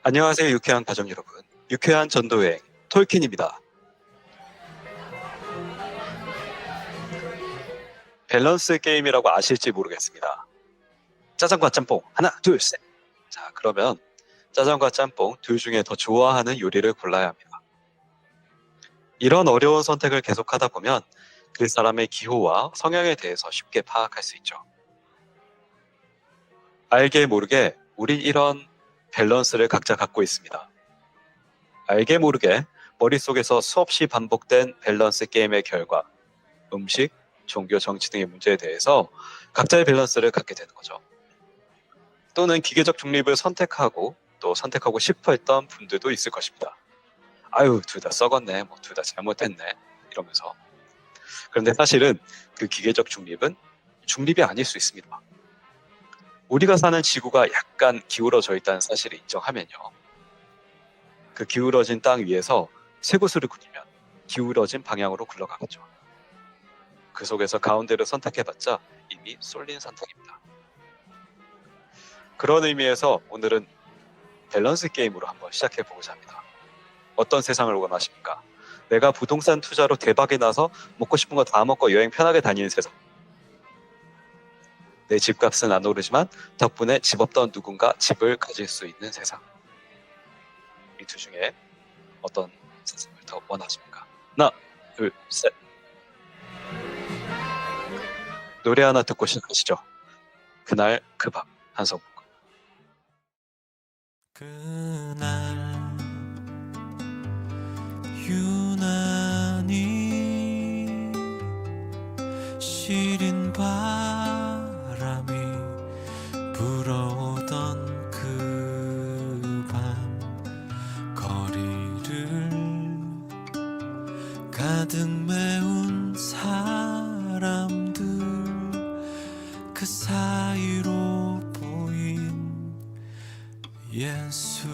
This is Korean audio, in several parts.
안녕하세요, 유쾌한 가족 여러분. 유쾌한 전도여행 톨킨입니다. 밸런스 게임이라고 아실지 모르겠습니다. 짜장과 짬뽕 하나, 둘, 셋. 자, 그러면 짜장과 짬뽕 둘 중에 더 좋아하는 요리를 골라야 합니다. 이런 어려운 선택을 계속하다 보면 그 사람의 기호와 성향에 대해서 쉽게 파악할 수 있죠. 알게 모르게 우린 이런 밸런스를 각자 갖고 있습니다. 알게 모르게 머릿속에서 수없이 반복된 밸런스 게임의 결과, 음식, 종교, 정치 등의 문제에 대해서 각자의 밸런스를 갖게 되는 거죠. 또는 기계적 중립을 선택하고 또 선택하고 싶어 했던 분들도 있을 것입니다. 아유, 둘 다 썩었네, 뭐 둘 다 잘못했네, 이러면서. 그런데 사실은 그 기계적 중립은 중립이 아닐 수 있습니다. 우리가 사는 지구가 약간 기울어져 있다는 사실을 인정하면요. 그 기울어진 땅 위에서 쇠구슬을 굴리면 기울어진 방향으로 굴러가겠죠. 그 속에서 가운데를 선택해봤자 이미 쏠린 선택입니다. 그런 의미에서 오늘은 밸런스 게임으로 한번 시작해보고자 합니다. 어떤 세상을 원하십니까? 내가 부동산 투자로 대박이 나서 먹고 싶은 거 다 먹고 여행 편하게 다니는 세상. 내 집값은 안 오르지만 덕분에 집 없던 누군가 집을 가질 수 있는 세상. 이 두 중에 어떤 세상을 더 원하십니까? 하나, 둘, 셋. 노래 하나 듣고 시작하시죠. 그날 그 밤 한성국. 그날 유난히 시린 바람이 불어오던 그 밤 거리를 가득 메운 사람들 그 사이로 보인 예수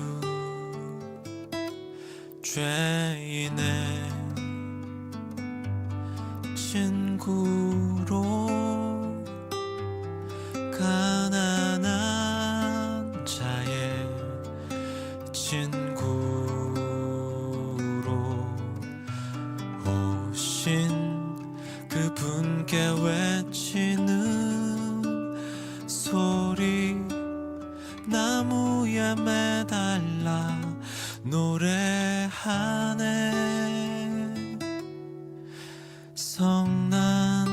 죄인의 친구로 가난한 자의 친구로 오신 그분께 외치는 소리 나무에 매달라 노래하네 성난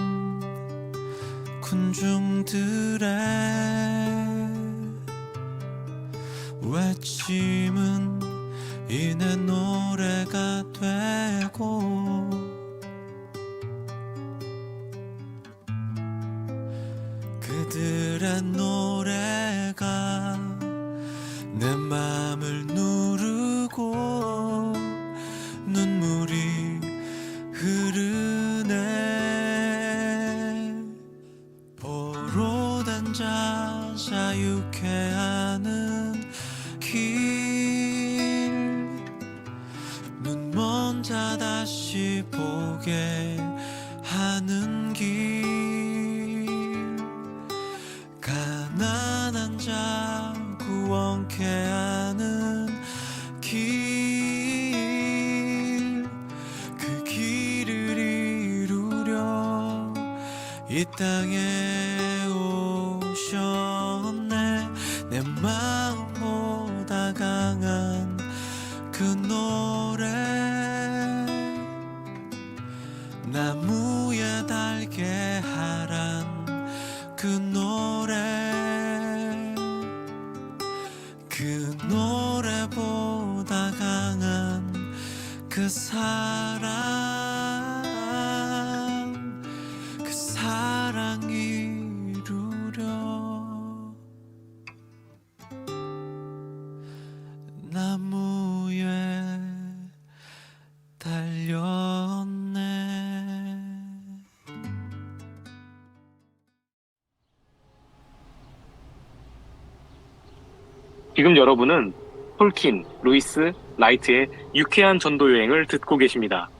군중들의 외침은 이내 노래가 되고 그들의 노래가 내 맘을 누르고 눈물이 흐르네 보로된 자 자유케 하는 길 눈먼 자 다시 보게 하는 길 가난한 자 구원케 하는 길 그 길을 이루려 이 땅에 오셨네 내 마음보다 강한 그 노래 나무에 달게 하란 그 노래 그 노래보다 강한 그 사랑 이루려 나무에 달렸네 지금 여러분은 톨킨, 루이스, 라이트의 유쾌한 전도 여행을 듣고 계십니다.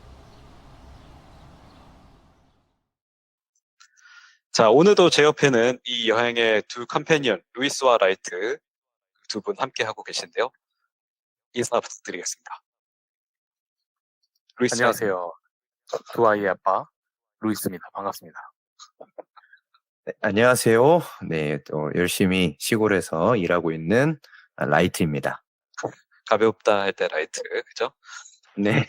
자, 오늘도 제 옆에는 이 여행의 두 컴패니언, 루이스와 라이트 두 분 함께 하고 계신데요. 인사 부탁드리겠습니다. 루이스 안녕하세요. 두 아이의 아빠 루이스입니다. 반갑습니다. 네, 안녕하세요. 네, 또 열심히 시골에서 일하고 있는 라이트입니다. 가볍다 할 때 라이트, 그죠? 네,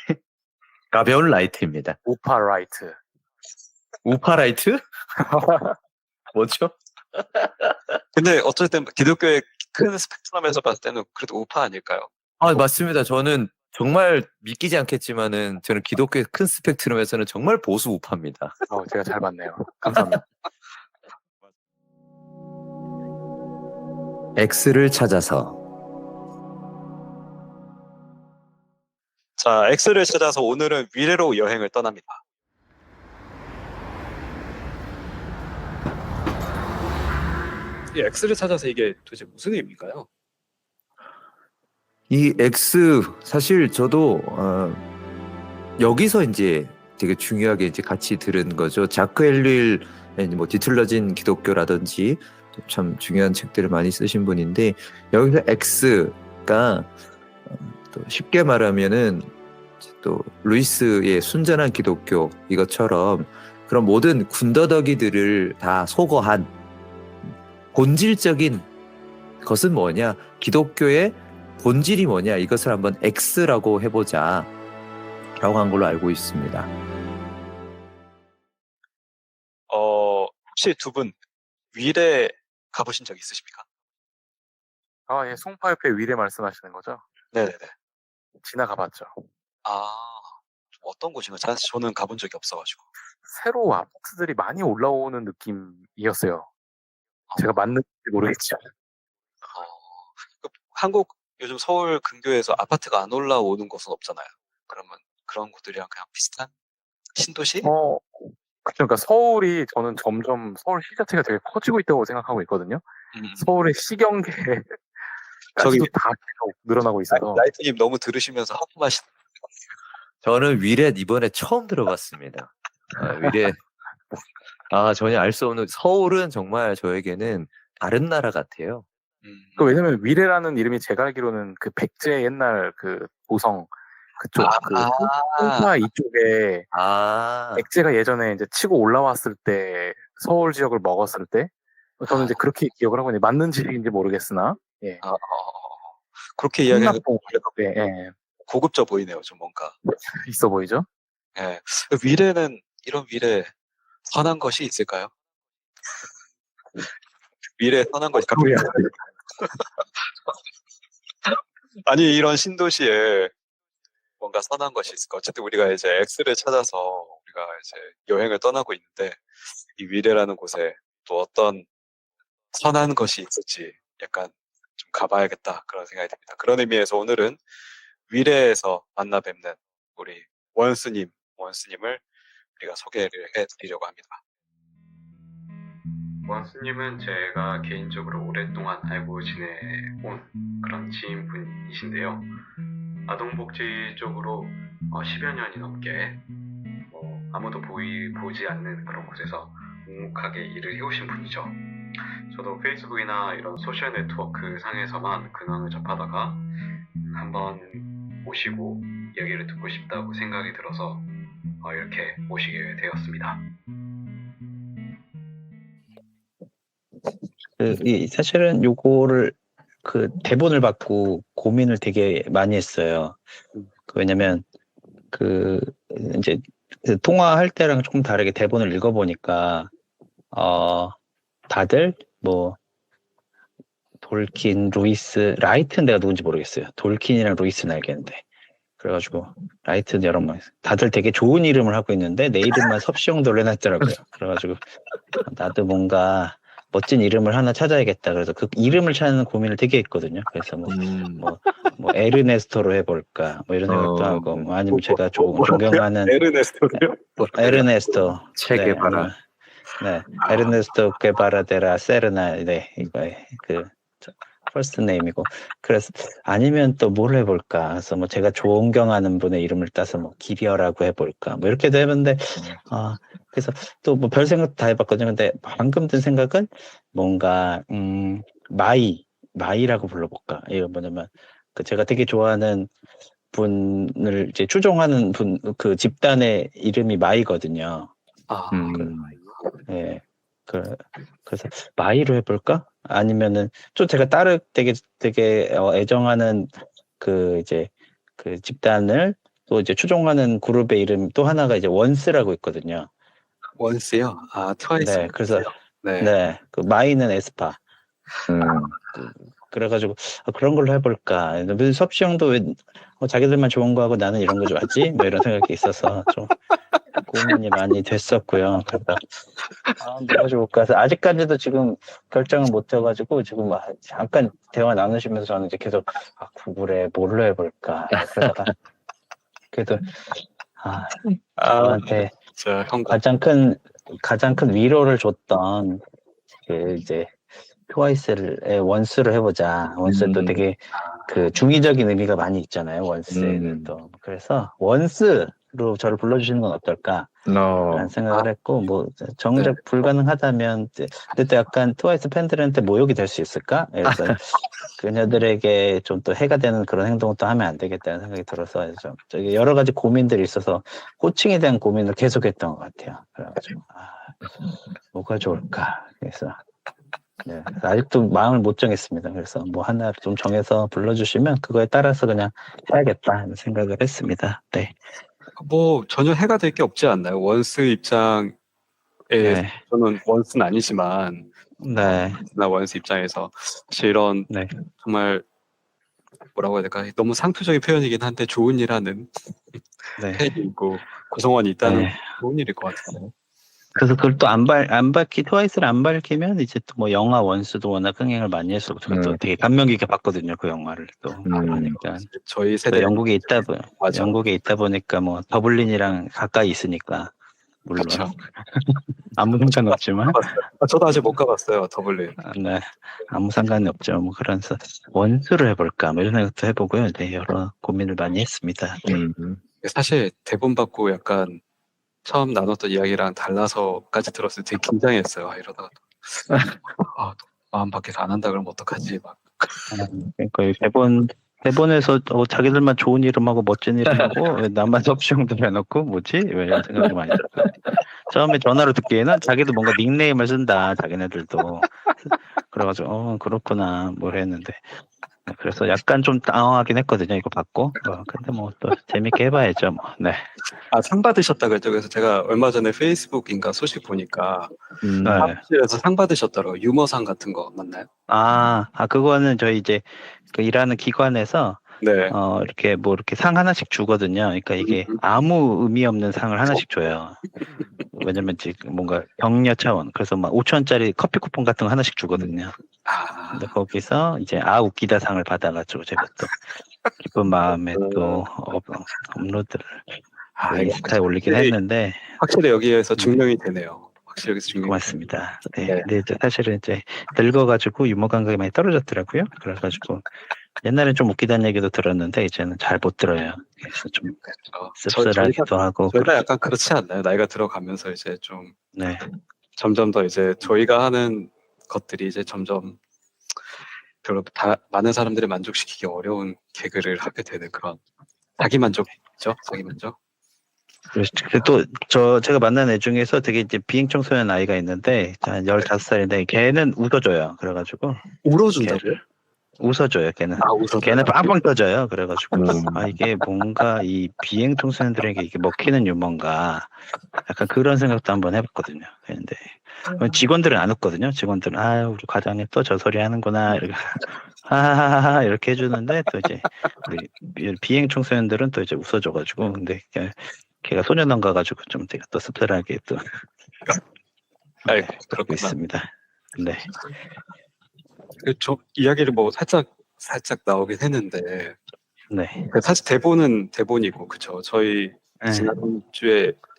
가벼운 라이트입니다. 우파 라이트. 우파 라이트? 뭐죠? 근데 어쨌든 기독교의 큰 스펙트럼에서 봤을 때는 그래도 우파 아닐까요? 아, 맞습니다. 저는 정말 믿기지 않겠지만은 저는 기독교의 큰 스펙트럼에서는 정말 보수 우파입니다. 제가 잘 봤네요. 감사합니다. X를 찾아서. 자, X를 찾아서 오늘은 미래로 여행을 떠납니다. 이 X를 찾아서 이게 도대체 무슨 의미인가요? 이 X 사실 저도 여기서 이제 되게 중요하게 이제 같이 들은 거죠. 자크 엘릴 뭐 뒤틀러진 기독교라든지 참 중요한 책들을 많이 쓰신 분인데 여기서 X가 또 쉽게 말하면은 또 루이스의 순전한 기독교 이것처럼 그런 모든 군더더기들을 다 소거한 본질적인 것은 뭐냐, 기독교의 본질이 뭐냐, 이것을 한번 X라고 해보자 라고 한 걸로 알고 있습니다. 혹시 두 분 위례 가보신 적 있으십니까? 예, 송파협회 위례 말씀하시는 거죠? 네네네. 지나가봤죠. 어떤 곳인가? 저는 가본 적이 없어가지고. 새로 아파트들이 많이 올라오는 느낌이었어요. 제가 맞는지 모르겠지만. 한국 요즘 서울 근교에서 아파트가 안 올라오는 곳은 없잖아요. 그러면 그런 곳들이랑 그냥 비슷한 신도시? 그러니까 서울이 저는 점점 서울시 자체가 되게 커지고 있다고 생각하고 있거든요. 서울의 시경계까지도 저기- 다 계속 늘어나고 있어서. 라이트님 너무 들으시면서 하품하시. 저는 위례 이번에 처음 들어봤습니다. 위례 전혀 알 수 없는, 서울은 정말 저에게는 다른 나라 같아요. 왜냐면 위례라는 이름이 제가 알기로는 그 백제 옛날 그 도성 그쪽 송파 이쪽에 백제가 예전에 이제 치고 올라왔을 때 서울 지역을 먹었을 때 저는 이제 그렇게 기억을 하고 있는데 맞는지 모르겠으나 그렇게 이야기하면 예, 고급져 보이네요. 좀 뭔가. 있어 보이죠? 예. 위례는 이런 위례 선한 것이 있을까요? 위례 선한 것이 아니 이런 신도시에 뭔가 선한 것이 있을까? 어쨌든 우리가 이제 X를 찾아서 우리가 이제 여행을 떠나고 있는데 이 위례라는 곳에 또 어떤 선한 것이 있을지 약간 좀 가봐야겠다 그런 생각이 듭니다. 그런 의미에서 오늘은 위례에서 만나 뵙는 우리 원스님을 우리가 소개를 해드리려고 합니다. 원스님은 제가 개인적으로 오랫동안 알고 지내온 그런 지인분이신데요. 아동복지 쪽으로 10여 년이 넘게 아무도 보지 않는 그런 곳에서 묵묵하게 일을 해오신 분이죠. 저도 페이스북이나 이런 소셜 네트워크 상에서만 근황을 접하다가 한번 모시고 이야기를 듣고 싶다고 생각이 들어서 이렇게 모시게 되었습니다. 사실은 요거를 대본을 받고 고민을 되게 많이 했어요. 왜냐면 이제 통화할 때랑 조금 다르게 대본을 읽어보니까 다들 뭐 돌킨, 루이스, 라이트는 내가 누군지 모르겠어요. 돌킨이랑 루이스는 알겠는데. 그래가지고 라이트는 여러 명 다들 되게 좋은 이름을 하고 있는데 내 이름만 섭씨형도 해놨더라고요. 그래가지고 나도 뭔가 멋진 이름을 하나 찾아야겠다. 그래서 그 이름을 찾는 고민을 되게 했거든요. 그래서 뭐 에르네스토로 해볼까, 뭐 이런 생각도 하고, 뭐 아니면 제가 존경하는 에르네스토 체게바라. 에르네스토 게바라데라 세르나, 이거 퍼스트 네임이고. 그래서 아니면 또 뭘 해볼까. 그래서 뭐 제가 존경하는 분의 이름을 따서 뭐 기려라고 해볼까, 뭐 이렇게도 해봤는데 그래서 또 뭐 별 생각 다 해봤거든요. 근데 방금 든 생각은 뭔가 마이라고 불러볼까. 이거 뭐냐면 그 제가 되게 좋아하는 분을 이제 추종하는 분 그 집단의 이름이 마이거든요. 아, 예. 그래서 마이로 해볼까? 아니면은 좀 제가 되게 애정하는 그 이제 그 집단을 또 이제 추종하는 그룹의 이름 또 하나가 이제 원스라고 있거든요. 원스요? 아, 트와이스. 네, 그래서 네. 네, 그 마이는 에스파. 음. 그래가지고 그런 걸로 해볼까. 섭씨 형도 왜 자기들만 좋은 거 하고 나는 이런 거 좋아하지? 뭐 이런 생각이 있어서 좀 고민이 많이 됐었고요. 그래서 뭐가 좋을까 해서 아직까지도 지금 결정을 못 해가지고 지금 잠깐 대화 나누시면서 저는 이제 계속 구글에 뭘로 해볼까. 그러다가 그래도 저한테 진짜 형 가장 큰 위로를 줬던 그 이제 트와이스의 원스를 해보자. 원스도 되게 그 중의적인 의미가 많이 있잖아요. 원스에는 또 그래서 원스로 저를 불러주시는 건 어떨까? 라는 생각을 했고 뭐 정작 불가능하다면 근데 또 약간 트와이스 팬들한테 모욕이 될 수 있을까? 그래서 그녀들에게 좀 또 해가 되는 그런 행동을 또 하면 안 되겠다는 생각이 들어서 좀 저기 여러 가지 고민들이 있어서 호칭에 대한 고민을 계속했던 것 같아요. 그래가지고 뭐가 좋을까? 그래서 네, 아직도 마음을 못 정했습니다. 그래서 뭐 하나 좀 정해서 불러주시면 그거에 따라서 그냥 해야겠다 생각을 했습니다. 네. 뭐 전혀 해가 될 게 없지 않나요? 원스 입장에 네. 저는 원스는 아니지만 네. 나 원스 입장에서 사실 이런 네. 정말 뭐라고 해야 될까? 너무 상투적인 표현이긴 한데 좋은 일 하는 네. 팬이 있고 구성원이 있다는 네. 좋은 일일 것 같은데. 그래서 그걸 또 안 트와이스를 안 밝히면 이제 또 뭐 영화 원스도 워낙 흥행을 많이 해서 저는 또 되게 감명 깊게 봤거든요. 그 영화를 또 그러니까 저희 또 세대 영국에 있다 맞아. 영국에 있다 보니까 뭐 더블린이랑 가까이 있으니까 물론 그쵸. 아무 상관없지만 저도 아직 못 가봤어요. 더블린. 네, 아무 상관이 없죠. 뭐 그래서 원수를 해볼까 뭐 이런 생각도 해보고요. 네, 여러 고민을 많이 했습니다. 네. 사실 대본 받고 약간 처음 나눴던 이야기랑 달라서까지 들었을 때 되게 긴장했어요. 이러다가 또 마음 밖에서 안 한다 그러면 어떡하지? 막. 그러니까 이 대본에서 자기들만 좋은 이름하고 멋진 이름하고 왜 나만 섭씨형들 해놓고 뭐지? 왜 이런 생각이 많이 들었어요. 처음에 전화로 듣기에는 자기도 뭔가 닉네임을 쓴다 자기네들도 그래가지고 그렇구나 뭘 했는데 그래서 약간 좀 당황하긴 했거든요 이거 받고 근데 뭐 또 재밌게 해봐야죠 뭐. 네. 상 받으셨다 그랬죠. 그래서 제가 얼마 전에 페이스북인가 소식 보니까 네. 사무실에서 상 받으셨더라고. 유머상 같은 거 맞나요? 그거는 저희 이제 그 일하는 기관에서 네. 이렇게 뭐 이렇게 상 하나씩 주거든요. 그러니까 이게 아무 의미 없는 상을 하나씩 줘요. 왜냐면 지금 뭔가 격려 차원. 그래서 막 5,000원짜리 커피 쿠폰 같은 거 하나씩 주거든요. 근데 거기서 이제 웃기다 상을 받아가지고 제가 또 기쁜 마음에 또 업로드를 인스타에 올리긴 했는데 확실히 여기에서 증명이 되네요. 확실히 여기서 증명이 고맙습니다. 네. 네. 근데 이제 사실은 이제 늙어가지고 유머 감각이 많이 떨어졌더라고요. 그래가지고 옛날엔 좀 웃기다는 얘기도 들었는데 이제는 잘 못 들어요. 그래서 좀 씁쓸하기도 하고. 저희가 약간 그렇지 않나요? 나이가 들어가면서 이제 좀 네. 점점 더 이제 저희가 하는 것들이 이제 점점 별로 많은 사람들을 만족시키기 어려운 개그를 하게 되는 그런 자기 만족이죠. 자기 만족. 또 제가 만난 애 중에서 되게 이제 비행청소년 아이가 있는데 한 15살인데 걔는 웃어줘요. 그래가지고 울어준다고요? 웃어줘요. 걔는 걔는 빵빵 터져요. 그래가지고 이게 뭔가 이 비행청소년들에게 이게 먹히는 유머인가 약간 그런 생각도 한번 해봤거든요. 그런데 직원들은 안 웃거든요. 직원들은 우리 과장님 또 저 소리 하는구나 이렇게 하하하하 이렇게 해주는데 또 이제 우리 비행청소년들은 또 이제 웃어줘가지고 근데 걔가 소년원 가가지고 좀 되게 또 씁쓸하게 또 그러고 있습니다. 네. 저 이야기를 뭐 살짝 나오긴 했는데 네. 사실 대본은 대본이고 그쵸. 저희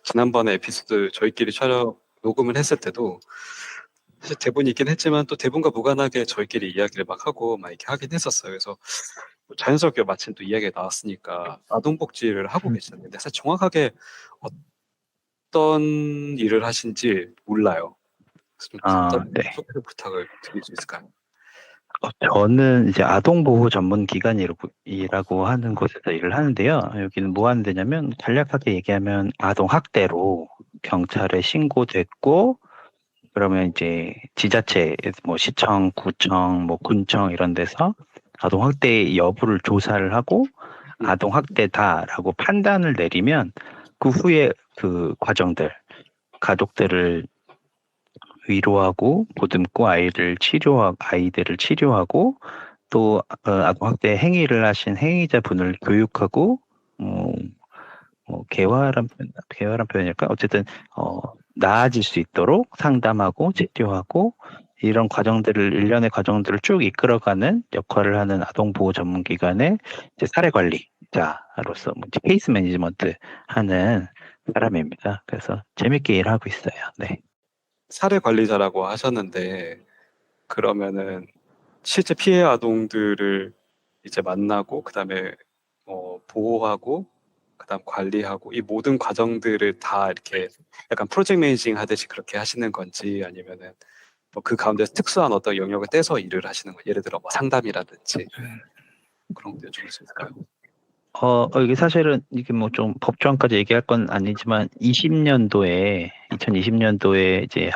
지난번에 에피소드 저희끼리 녹음을 했을 때도 사실 대본이 있긴 했지만 또 대본과 무관하게 저희끼리 이야기를 막 하고 막 이렇게 하긴 했었어요. 그래서 자연스럽게 마침 또 이야기가 나왔으니까 아동복지를 하고 계시는데 사실 정확하게 어떤 일을 하신지 몰라요. 그래서 좀 간단히 네. 소개를 부탁을 드릴 수 있을까요? 저는 이제 아동보호 전문 기관이라고 하는 곳에서 일을 하는데요. 여기는 뭐 하는 데냐면 간략하게 얘기하면 아동 학대로 경찰에 신고됐고 그러면 이제 지자체 뭐 시청, 구청, 뭐 군청 이런 데서 아동 학대 여부를 조사를 하고 아동 학대다라고 판단을 내리면 그 후에 그 과정들 가족들을 위로하고 보듬고 아이들을 치료하고 또 아동학대 행위를 하신 행위자분을 교육하고 개화란 표현일까? 어쨌든 나아질 수 있도록 상담하고 치료하고 이런 과정들을 일련의 과정들을 쭉 이끌어가는 역할을 하는 아동보호 전문기관의 이제 사례 관리자로서 이제 케이스 매니지먼트 하는 사람입니다. 그래서 재밌게 일하고 있어요. 네. 사례 관리자라고 하셨는데 그러면은 실제 피해 아동들을 이제 만나고 그다음에 보호하고 그다음 관리하고 이 모든 과정들을 다 이렇게 약간 프로젝트 매니징 하듯이 그렇게 하시는 건지 아니면은 뭐 그 가운데 특수한 어떤 영역을 떼서 일을 하시는 거 예를 들어 뭐 상담이라든지 그런 것도 여쭤볼 수 있을까요? 이게 사실은 이게 뭐 좀 법조항까지 얘기할 건 아니지만 2020년도에 이제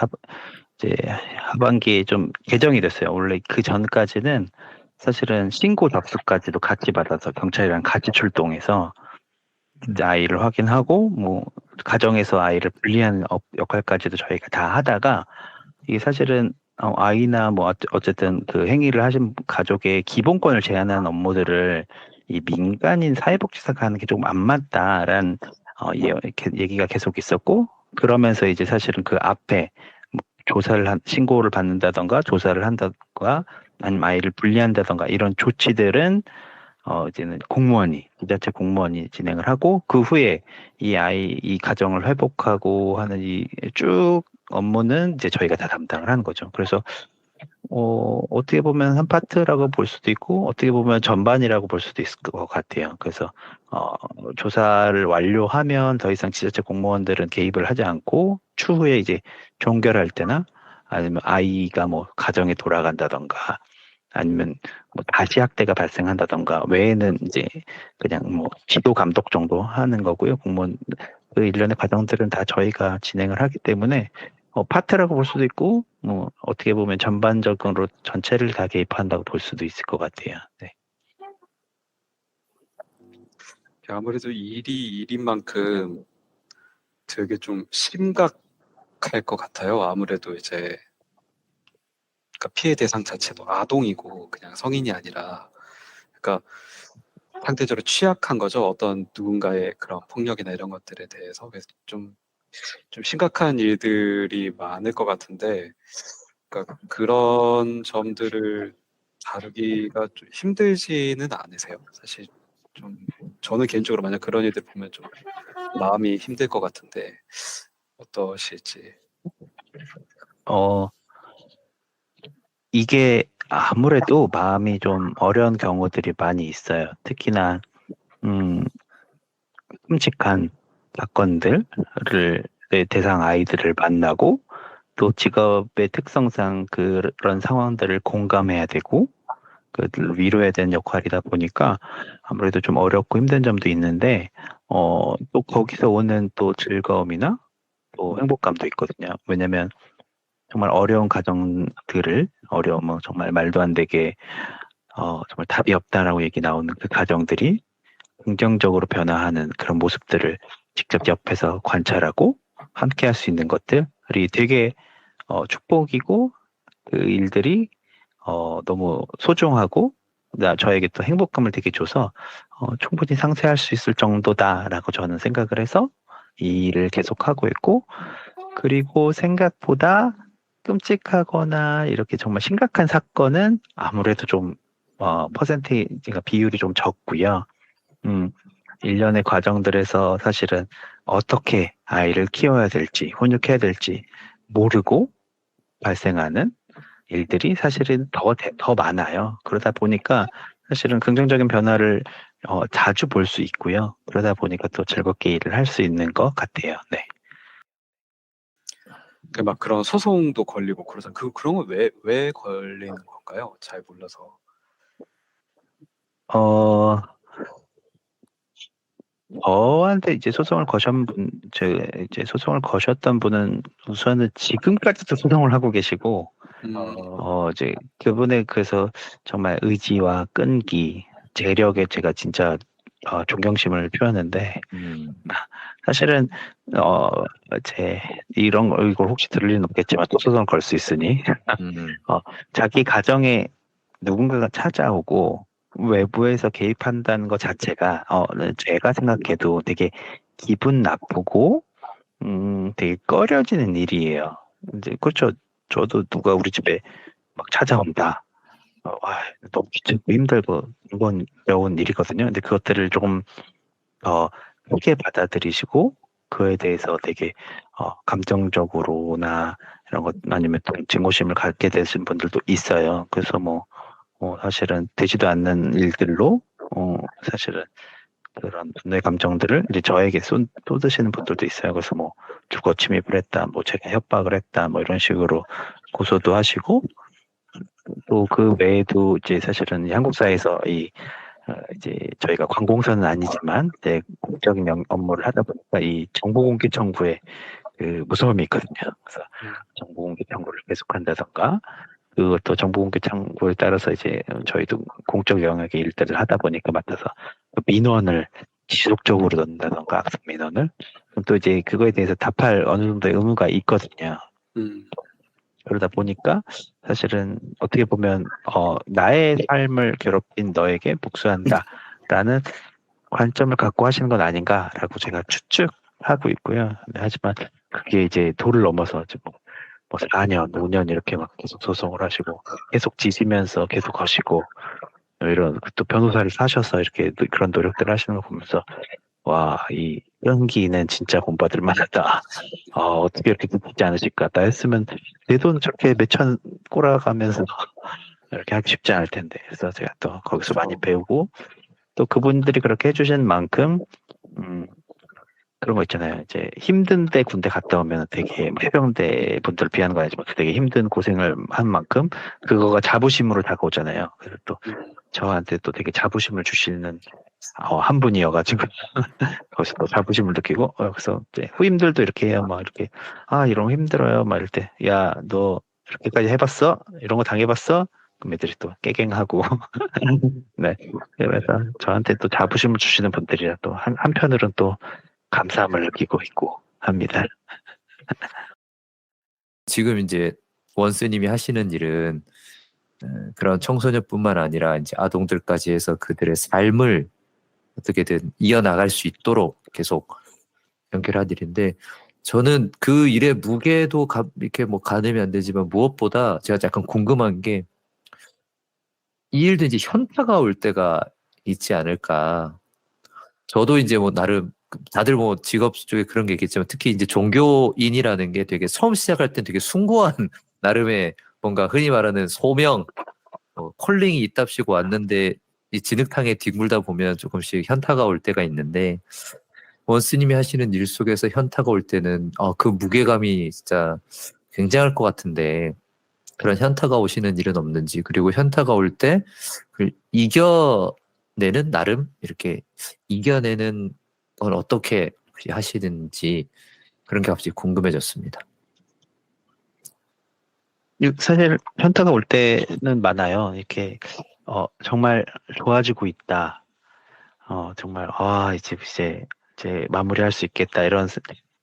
하반기에 좀 개정이 됐어요. 원래 그 전까지는 사실은 신고 접수까지도 같이 받아서 경찰이랑 같이 출동해서 이제 아이를 확인하고 뭐 가정에서 아이를 분리하는 역할까지도 저희가 다 하다가 이게 사실은 아이나 뭐 어쨌든 그 행위를 하신 가족의 기본권을 제한하는 업무들을 이 민간인 사회복지사가 하는 게 조금 안 맞다라는 얘기가 계속 있었고 그러면서 이제 사실은 그 앞에 뭐 신고를 받는다던가 조사를 한다던가 아니면 아이를 분리한다던가 이런 조치들은 이제는 지자체 공무원이 진행을 하고 그 후에 이 가정을 회복하고 하는 이 쭉 업무는 이제 저희가 다 담당을 하는 거죠. 그래서 어떻게 보면 한 파트라고 볼 수도 있고 어떻게 보면 전반이라고 볼 수도 있을 것 같아요. 그래서 조사를 완료하면 더 이상 지자체 공무원들은 개입을 하지 않고 추후에 이제 종결할 때나 아니면 아이가 뭐 가정에 돌아간다던가 아니면 뭐 다시 학대가 발생한다던가 외에는 이제 그냥 뭐 지도 감독 정도 하는 거고요. 공무원 그 일련의 과정들은 다 저희가 진행을 하기 때문에 파트라고 볼 수도 있고 뭐 어떻게 보면 전반적으로 전체를 다 개입한다고 볼 수도 있을 것 같아요. 네. 아무래도 일이 일인 만큼 되게 좀 심각할 것 같아요. 아무래도 이제 그러니까 피해 대상 자체도 아동이고 그냥 성인이 아니라 그러니까 상대적으로 취약한 거죠. 어떤 누군가의 그런 폭력이나 이런 것들에 대해서 그래서 좀 심각한 일들이 많을 것 같은데 그러니까 그런 점들을 다루기가 좀 힘들지는 않으세요? 사실 좀 저는 개인적으로 만약 그런 일들 보면 좀 마음이 힘들 것 같은데 어떠실지. 이게 아무래도 마음이 좀 어려운 경우들이 많이 있어요. 특히나 끔찍한 사건들을 대상 아이들을 만나고 또 직업의 특성상 그런 상황들을 공감해야 되고 그들을 위로해야 되는 역할이다 보니까 아무래도 좀 어렵고 힘든 점도 있는데 또 거기서 오는 또 즐거움이나 또 행복감도 있거든요. 왜냐면 정말 어려운 가정들을 정말 말도 안 되게 정말 답이 없다라고 얘기 나오는 그 가정들이 긍정적으로 변화하는 그런 모습들을 직접 옆에서 관찰하고 함께 할 수 있는 것들이 되게 축복이고 그 일들이 너무 소중하고 저에게 또 행복감을 되게 줘서 충분히 상쇄할 수 있을 정도다라고 저는 생각을 해서 이 일을 계속하고 있고 그리고 생각보다 끔찍하거나 이렇게 정말 심각한 사건은 아무래도 좀 퍼센테이지가 비율이 좀 적고요. 일련의 과정들에서 사실은 어떻게 아이를 키워야 될지, 훈육해야 될지 모르고 발생하는 일들이 사실은 더 많아요. 그러다 보니까 사실은 긍정적인 변화를 자주 볼 수 있고요. 그러다 보니까 또 즐겁게 일을 할 수 있는 것 같아요. 네. 막 그런 소송도 걸리고 그러잖아요. 그런 건 왜 걸리는 건가요? 걸까요? 잘 몰라서. 저한테 이제 소송을 거신 분, 이제 소송을 거셨던 분은 우선은 지금까지도 소송을 하고 계시고, 이제 그분의 그래서 정말 의지와 끈기, 재력에 제가 진짜 존경심을 표하는데, 사실은 제 이걸 혹시 들을 리는 없겠지만 또 소송을 걸 수 있으니 자기 가정에 누군가가 찾아오고 외부에서 개입한다는 것 자체가 제가 생각해도 되게 기분 나쁘고 되게 꺼려지는 일이에요. 이제 그렇죠. 저도 누가 우리 집에 막 찾아온다. 너무 귀찮고 힘들고 이건 어려운 일이거든요. 근데 그것들을 조금 크게 받아들이시고 그에 대해서 되게 감정적으로나 이런 것 아니면 또 증오심을 갖게 되신 분들도 있어요. 그래서 사실은 되지도 않는 일들로 사실은 그런 분노의 감정들을 이제 저에게 쏟으시는 분들도 있어요. 그래서 주거 침입을 했다, 제가 협박을 했다, 이런 식으로 고소도 하시고 또 그 외에도 이제 사실은 이 한국 사회에서 이제 저희가 관공서는 아니지만 이제 공적인 업무를 하다 보니까 이 정보공개 청구에 그 무서움이 있거든요. 그래서 정보공개 청구를 계속한다던가 그것도 정보공개 청구에 따라서 이제 저희도 공적 영역의 일들을 하다 보니까 맡아서 그 민원을 지속적으로 넣는다던가 악성 민원을 그럼 또 이제 그거에 대해서 답할 어느 정도의 의무가 있거든요. 그러다 보니까 사실은 어떻게 보면 나의 삶을 괴롭힌 너에게 복수한다라는 관점을 갖고 하시는 건 아닌가라고 제가 추측하고 있고요. 하지만 그게 이제 도를 넘어서 뭐 4년, 5년 이렇게 막 계속 소송을 하시고 계속 지시면서 계속 거시고 이런 또 변호사를 사셔서 이렇게 그런 노력들을 하시는 거 보면서 와, 이 연기는 진짜 본받을 만하다. 어떻게 이렇게 듣지 않으실까? 나 했으면 내 돈 저렇게 몇천 꼬라가면서 이렇게 하기 쉽지 않을 텐데. 그래서 제가 또 거기서 많이 배우고 또 그분들이 그렇게 해주신 만큼 그런 거 있잖아요. 이제 힘든데 군대 갔다 오면 되게 해병대 분들 비하는 거 아니지만 되게 힘든 고생을 한 만큼 그거가 자부심으로 다가오잖아요. 그래서 또 저한테 또 되게 자부심을 주시는 한 분이어가지고 거기서 또 자부심을 느끼고 그래서 이제 후임들도 이렇게 해요. 막 이렇게 이런 거 힘들어요. 막 이럴 때 야, 너 이렇게까지 해봤어? 이런 거 당해봤어? 그럼 애들이 또 깨갱하고 네. 그래서 저한테 또 자부심을 주시는 분들이라 또 한편으로는 또 감사함을 느끼고 있고 합니다. 지금 이제 원스님이 하시는 일은 그런 청소년뿐만 아니라 이제 아동들까지 해서 그들의 삶을 어떻게든 이어나갈 수 있도록 계속 연결한 일인데 저는 그 일의 무게도 이렇게 가늠이 안 되지만 무엇보다 제가 약간 궁금한 게 이 일도 이제 현타가 올 때가 있지 않을까. 저도 이제 나름 다들 직업 쪽에 그런 게 있겠지만 특히 이제 종교인이라는 게 되게 처음 시작할 땐 되게 숭고한 나름의 뭔가 흔히 말하는 소명, 콜링이 있답시고 왔는데 이 진흙탕에 뒹굴다 보면 조금씩 현타가 올 때가 있는데 원스님이 하시는 일 속에서 현타가 올 때는 그 무게감이 진짜 굉장할 것 같은데 그런 현타가 오시는 일은 없는지 그리고 현타가 올 때 이겨내는 나름 이렇게 이겨내는 건 어떻게 하시는지 그런 게 갑자기 궁금해졌습니다. 사실 현타가 올 때는 많아요. 이렇게 정말 좋아지고 있다. 정말 이제 마무리할 수 있겠다. 이런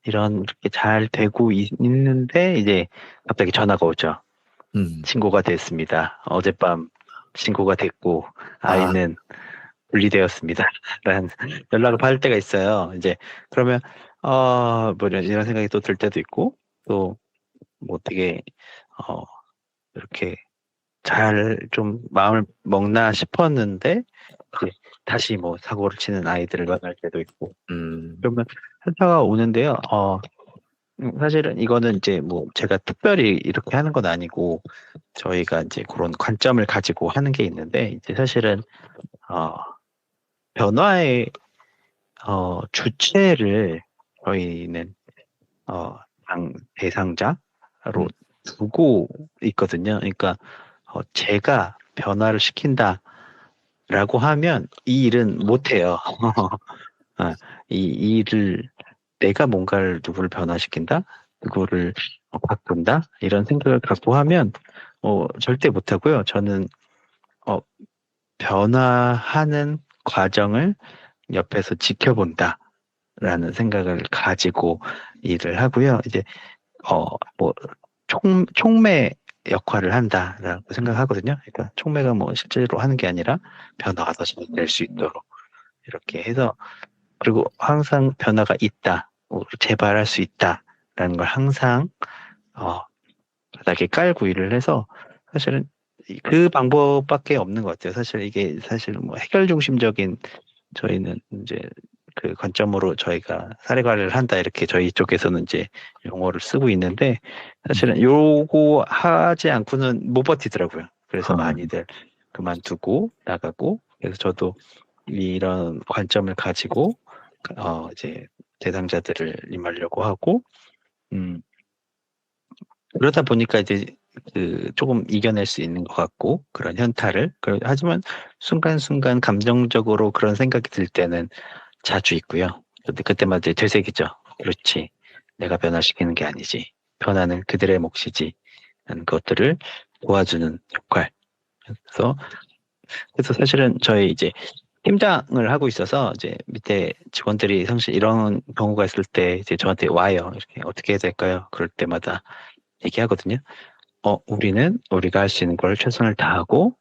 이렇게 잘 되고 있는데 이제 갑자기 전화가 오죠. 신고가 됐습니다. 어젯밤 신고가 됐고 아이는 분리되었습니다. 라는 연락을 받을 때가 있어요. 이제 그러면 이런 생각이 또 들 때도 있고 또 되게 이렇게 잘 좀 마음을 먹나 싶었는데 이제 다시 사고를 치는 아이들을 만날 때도 있고 그러면 현타가 오는데요. 사실은 이거는 이제 제가 특별히 이렇게 하는 건 아니고 저희가 이제 그런 관점을 가지고 하는 게 있는데 이제 사실은 변화의 주체를 저희는 대상자로 두고 있거든요. 그러니까 제가 변화를 시킨다라고 하면 이 일은 못해요. 이 일을 내가 뭔가를 누구를 변화시킨다, 누구를 바꾼다 이런 생각을 갖고 하면 절대 못하고요. 저는 변화하는 과정을 옆에서 지켜본다라는 생각을 가지고 일을 하고요. 이제 뭐 촉매 역할을 한다라고 생각하거든요. 그러니까 촉매가 뭐 실제로 하는 게 아니라 변화가 더 잘 될 수 있도록 이렇게 해서, 그리고 항상 변화가 있다, 재발할 수 있다라는 걸 항상 바닥에 깔고 일을 해서, 사실은 그 방법밖에 없는 것 같아요. 사실 이게 뭐 해결 중심적인, 저희는 이제 그 관점으로 저희가 사례 관리를 한다 이렇게 저희 쪽에서는 이제 용어를 쓰고 있는데, 사실은 요거 하지 않고는 못 버티더라고요. 그래서 많이들 그만두고 나가고, 그래서 저도 이런 관점을 가지고 이제 대상자들을 임하려고 하고, 그러다 보니까 이제 조금 이겨낼 수 있는 것 같고, 그런 현타를. 하지만 순간순간 감정적으로 그런 생각이 들 때는 자주 있고요. 근데 그때마다 이제 되새기죠. 그렇지, 내가 변화시키는 게 아니지, 변화는 그들의 몫이지 하는 것들을 도와주는 역할. 그래서 사실은 저희 이제 팀장을 하고 있어서, 이제 밑에 직원들이 사실 이런 경우가 있을 때 이제 저한테 와요. 이렇게 어떻게 해야 될까요? 그럴 때마다 얘기하거든요. 우리는 우리가 할 수 있는 걸 최선을 다하고,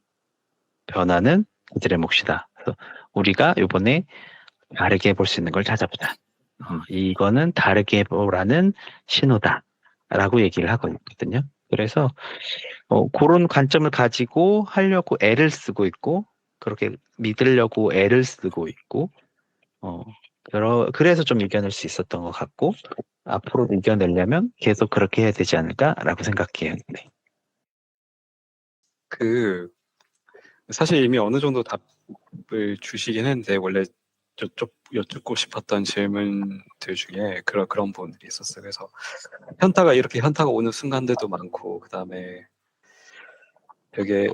변화는 그들의 몫이다. 그래서 우리가 이번에 다르게 볼 수 있는 걸 찾아보자. 이거는 다르게 보라는 신호다라고 얘기를 하거든요. 그래서 그런 관점을 가지고 하려고 애를 쓰고 있고, 그렇게 믿으려고 애를 쓰고 있고, 그래서 좀 이겨낼 수 있었던 것 같고, 앞으로도 이겨내려면 계속 그렇게 해야 되지 않을까라고 생각해요. 네. 사실 이미 어느 정도 답을 주시긴 했는데, 원래 여쭙고 싶었던 질문들 중에 그런 부분들이 있었어요. 그래서 현타가 오는 순간들도 많고, 그 다음에 되게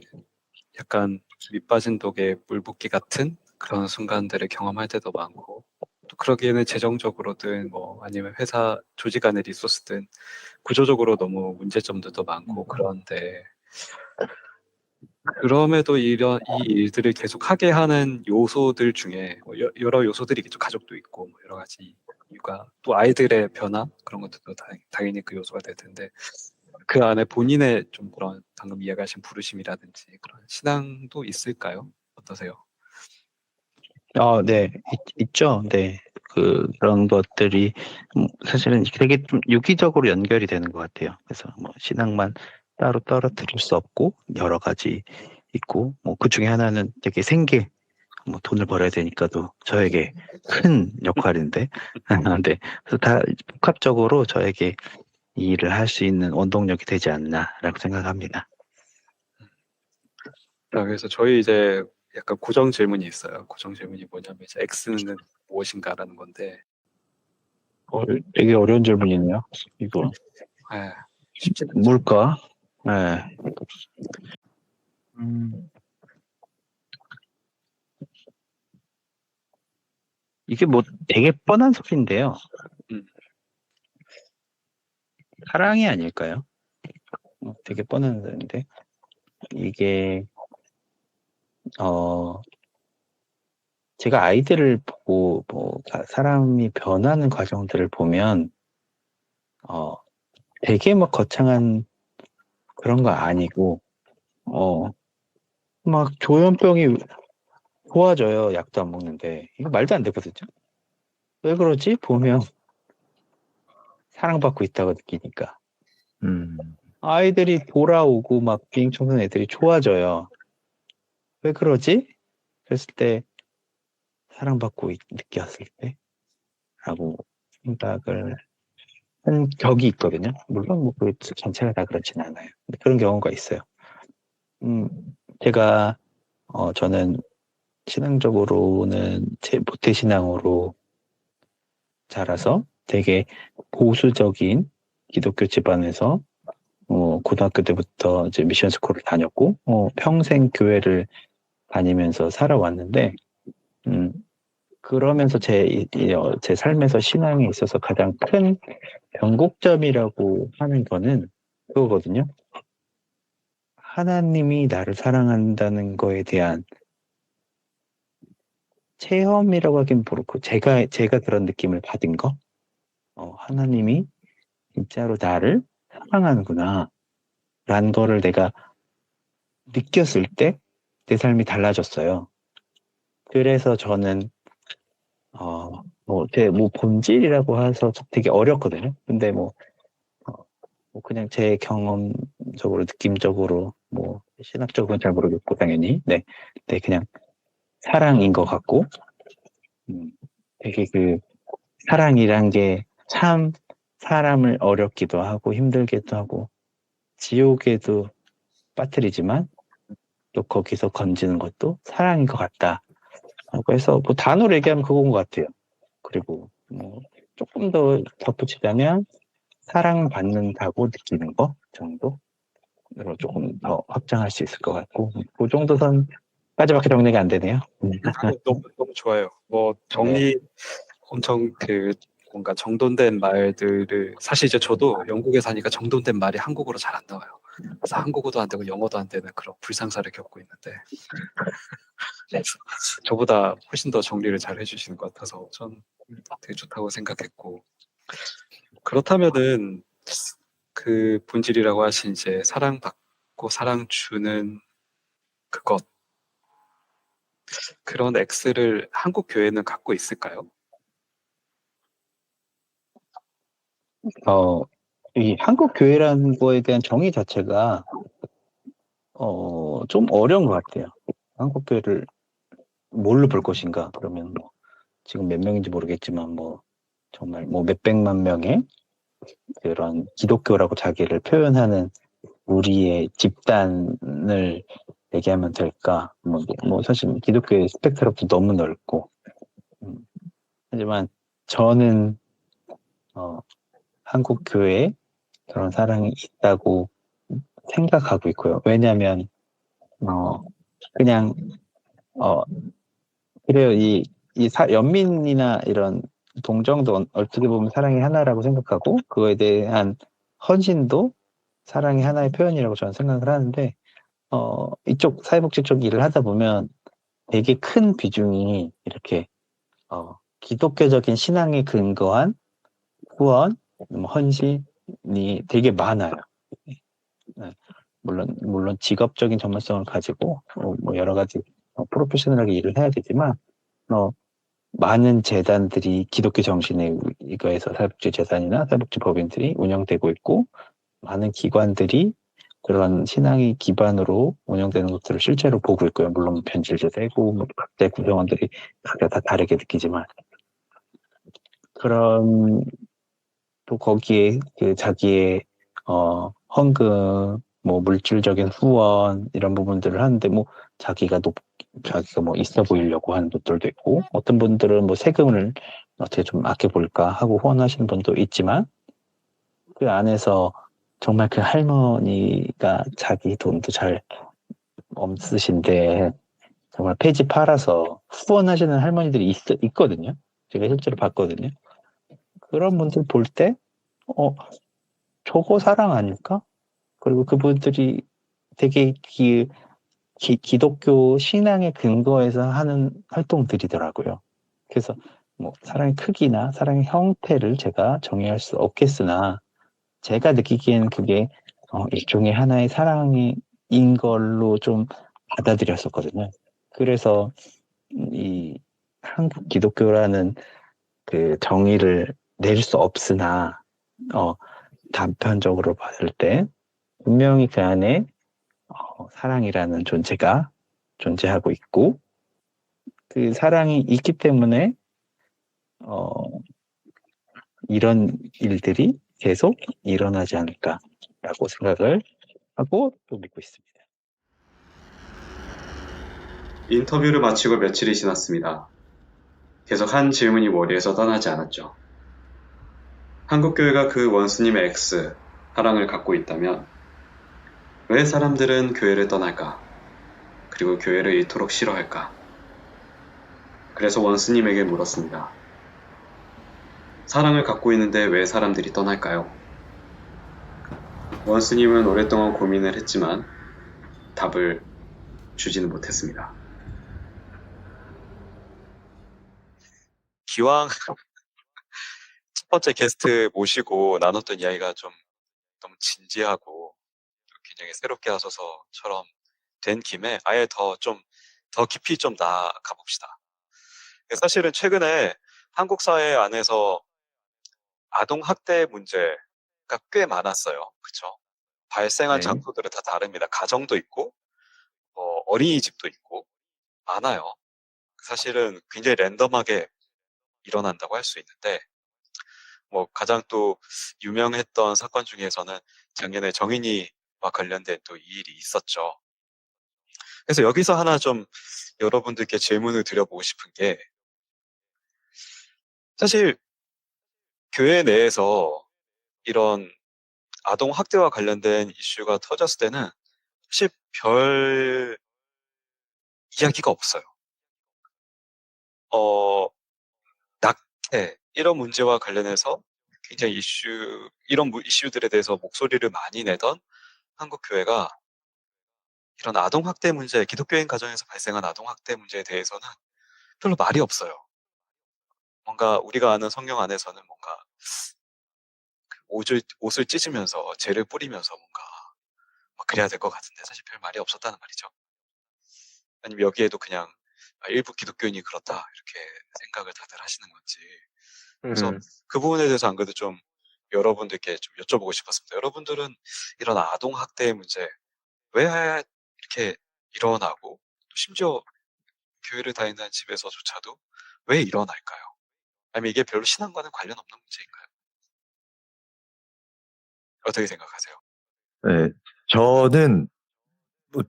약간 밑빠진 독에 물 붓기 같은 그런 순간들을 경험할 때도 많고, 또 그러기에는 재정적으로든 뭐 아니면 회사 조직 안의 리소스든 구조적으로 너무 문제점들도 많고, 그런데 그럼에도 이 일들을 계속 하게 하는 요소들 중에 뭐 여러 요소들이 있겠죠. 가족도 있고 뭐 여러 가지 이유가, 또 아이들의 변화, 그런 것들도 당연히 그 요소가 될 텐데, 그 안에 본인의 좀 그런 방금 이야기하신 부르심이라든지 그런 신앙도 있을까요? 어떠세요? 네, 있죠. 네. 그런 것들이 사실은 되게 좀 유기적으로 연결이 되는 것 같아요. 그래서 뭐 신앙만 따로 떨어뜨릴 수 없고, 여러 가지 있고, 뭐 그 중에 하나는 되게 뭐 돈을 벌어야 되니까도 저에게 큰 역할인데, 네. 그래서 다 복합적으로 저에게 이 일을 할 수 있는 원동력이 되지 않나라고 생각합니다. 그래서 저희 이제 약간 고정 질문이 있어요. 고정 질문이 뭐냐면, 이제 X는 무엇인가라는 건데, 되게 어려운 질문이네요. 이거 쉽지 않죠. 뭘까? 네. 이게 뭐 되게 뻔한 소리인데요. 사랑이 아닐까요? 되게 뻔한 소리인데, 이게 제가 아이들을 보고 뭐 사람이 변하는 과정들을 보면 되게 막 거창한 그런 거 아니고, 막 조현병이 좋아져요. 약도 안 먹는데. 이거 말도 안 되거든요. 왜 그러지? 보면 사랑받고 있다고 느끼니까. 아이들이 돌아오고 막 비행 청소년 애들이 좋아져요. 왜 그러지? 그랬을 때 사랑받고 느꼈을 때 라고 생각을 한 격이 있거든요. 물론 뭐 그 전체가 다 그렇진 않아요. 근데 그런 경우가 있어요. 제가 저는 신앙적으로는 모태신앙으로 자라서 되게 보수적인 기독교 집안에서 고등학교 때부터 이제 미션 스쿨을 다녔고, 평생 교회를 다니면서 살아왔는데, 그러면서 제 삶에서 신앙에 있어서 가장 큰 변곡점이라고 하는 거는 그거거든요. 하나님이 나를 사랑한다는 거에 대한 체험이라고 하긴 그렇고, 제가 그런 느낌을 받은 거, 하나님이 진짜로 나를 사랑하는구나, 라는 거를 내가 느꼈을 때 내 삶이 달라졌어요. 그래서 저는, 제 본질이라고 해서 되게 어렵거든요. 근데 그냥 제 경험적으로, 느낌적으로, 신학적으로는 잘 모르겠고, 당연히. 네, 그냥 사랑인 것 같고, 되게 사랑이란 게 참 사람을 어렵기도 하고 힘들기도 하고 지옥에도 빠뜨리지만 또 거기서 건지는 것도 사랑인 것 같다. 그래서 단어로 얘기하면 그건 것 같아요. 그리고 조금 더 덧붙이자면 사랑받는다고 느끼는 거 정도로 조금 더 확장할 수 있을 것 같고, 그 정도 선까지밖에 정리가 안 되네요. 너무 좋아요. 정리 엄청 뭔가 정돈된 말들을 사실 이제 저도 영국에 사니까 정돈된 말이 한국어로 잘 안 나와요. 그래서 한국어도 안 되고 영어도 안 되는 그런 불상사를 겪고 있는데 저보다 훨씬 더 정리를 잘 해주시는 것 같아서 전 되게 좋다고 생각했고, 그렇다면은 그 본질이라고 하신 이제 사랑받고 사랑 주는 그것, 그런 X를 한국 교회는 갖고 있을까요? 이 한국 교회라는 거에 대한 정의 자체가 좀 어려운 것 같아요. 한국 교회를 뭘로 볼 것인가? 그러면 지금 몇 명인지 모르겠지만 정말 몇백만 명의 그런 기독교라고 자기를 표현하는 우리의 집단을 얘기하면 될까? 사실 기독교의 스펙트럼도 너무 넓고, 하지만 저는 한국 교회에 그런 사랑이 있다고 생각하고 있고요. 왜냐하면 그냥 그래요. 연민이나 이런 동정도 어떻게 보면 사랑의 하나라고 생각하고, 그거에 대한 헌신도 사랑의 하나의 표현이라고 저는 생각을 하는데, 이쪽 사회복지 쪽 일을 하다 보면 되게 큰 비중이 이렇게 기독교적인 신앙에 근거한 후원, 헌신이 되게 많아요. 네. 물론 직업적인 전문성을 가지고 여러 가지 프로페셔널하게 일을 해야 되지만, 많은 재단들이 기독교 정신에 이거에서 사회복지 재단이나 사회복지 법인들이 운영되고 있고, 많은 기관들이 그런 신앙의 기반으로 운영되는 것들을 실제로 보고 있고요. 물론 변질도 되고 각자의 구성원들이 각자 다 다르게 느끼지만, 그런 또 거기에 자기의 헌금, 물질적인 후원 이런 부분들을 하는데, 자기가 있어 보이려고 하는 분들도 있고, 어떤 분들은 세금을 어떻게 좀 아껴볼까 하고 후원하시는 분도 있지만, 그 안에서 정말 그 할머니가 자기 돈도 잘 없으신데 정말 폐지 팔아서 후원하시는 할머니들이 있거든요. 제가 실제로 봤거든요. 그런 분들 볼 때 저거 사랑 아닐까? 그리고 그분들이 되게 기독교 신앙의 근거에서 하는 활동들이더라고요. 그래서 사랑의 크기나 사랑의 형태를 제가 정의할 수 없겠으나, 제가 느끼기에는 그게 일종의 하나의 사랑인 걸로 좀 받아들였었거든요. 그래서 이 한국 기독교라는 그 정의를 내릴 수 없으나, 단편적으로 봤을 때 분명히 그 안에 사랑이라는 존재가 존재하고 있고, 그 사랑이 있기 때문에 이런 일들이 계속 일어나지 않을까라고 생각을 하고 또 믿고 있습니다. 인터뷰를 마치고 며칠이 지났습니다. 계속 한 질문이 머리에서 떠나지 않았죠. 한국교회가 그 원스님의 X, 사랑을 갖고 있다면 왜 사람들은 교회를 떠날까? 그리고 교회를 이토록 싫어할까? 그래서 원스님에게 물었습니다. 사랑을 갖고 있는데 왜 사람들이 떠날까요? 원스님은 오랫동안 고민을 했지만 답을 주지는 못했습니다. 기왕 첫 번째 게스트 모시고 나눴던 이야기가 좀 너무 진지하고 굉장히 새롭게 하소서처럼 된 김에 아예 더 깊이 좀 나아가 봅시다. 사실은 최근에 한국 사회 안에서 아동학대 문제가 꽤 많았어요. 그쵸? 발생한 네. 장소들은 다 다릅니다. 가정도 있고, 어린이집도 있고, 많아요. 사실은 굉장히 랜덤하게 일어난다고 할 수 있는데, 가장 또 유명했던 사건 중에서는 작년에 정인이와 관련된 또 이 일이 있었죠. 그래서 여기서 하나 좀 여러분들께 질문을 드려보고 싶은 게, 사실 교회 내에서 이런 아동 학대와 관련된 이슈가 터졌을 때는 사실 별 이야기가 없어요. 낙태, 이런 문제와 관련해서 굉장히 이런 이슈들에 대해서 목소리를 많이 내던 한국 교회가 이런 아동 학대 문제, 기독교인 가정에서 발생한 아동 학대 문제에 대해서는 별로 말이 없어요. 뭔가 우리가 아는 성경 안에서는 뭔가 옷을 찢으면서 죄를 뿌리면서 뭔가 그래야 될 것 같은데 사실 별 말이 없었다는 말이죠. 아니면 여기에도 그냥 일부 기독교인이 그렇다 이렇게 생각을 다들 하시는 건지. 그래서 그 부분에 대해서 안 그래도 좀 여러분들께 좀 여쭤보고 싶었습니다. 여러분들은 이런 아동 학대의 문제 왜 이렇게 일어나고 또 심지어 교회를 다닌다는 집에서조차도 왜 일어날까요? 아니면 이게 별로 신앙과는 관련 없는 문제인가요? 어떻게 생각하세요? 네, 저는 뭐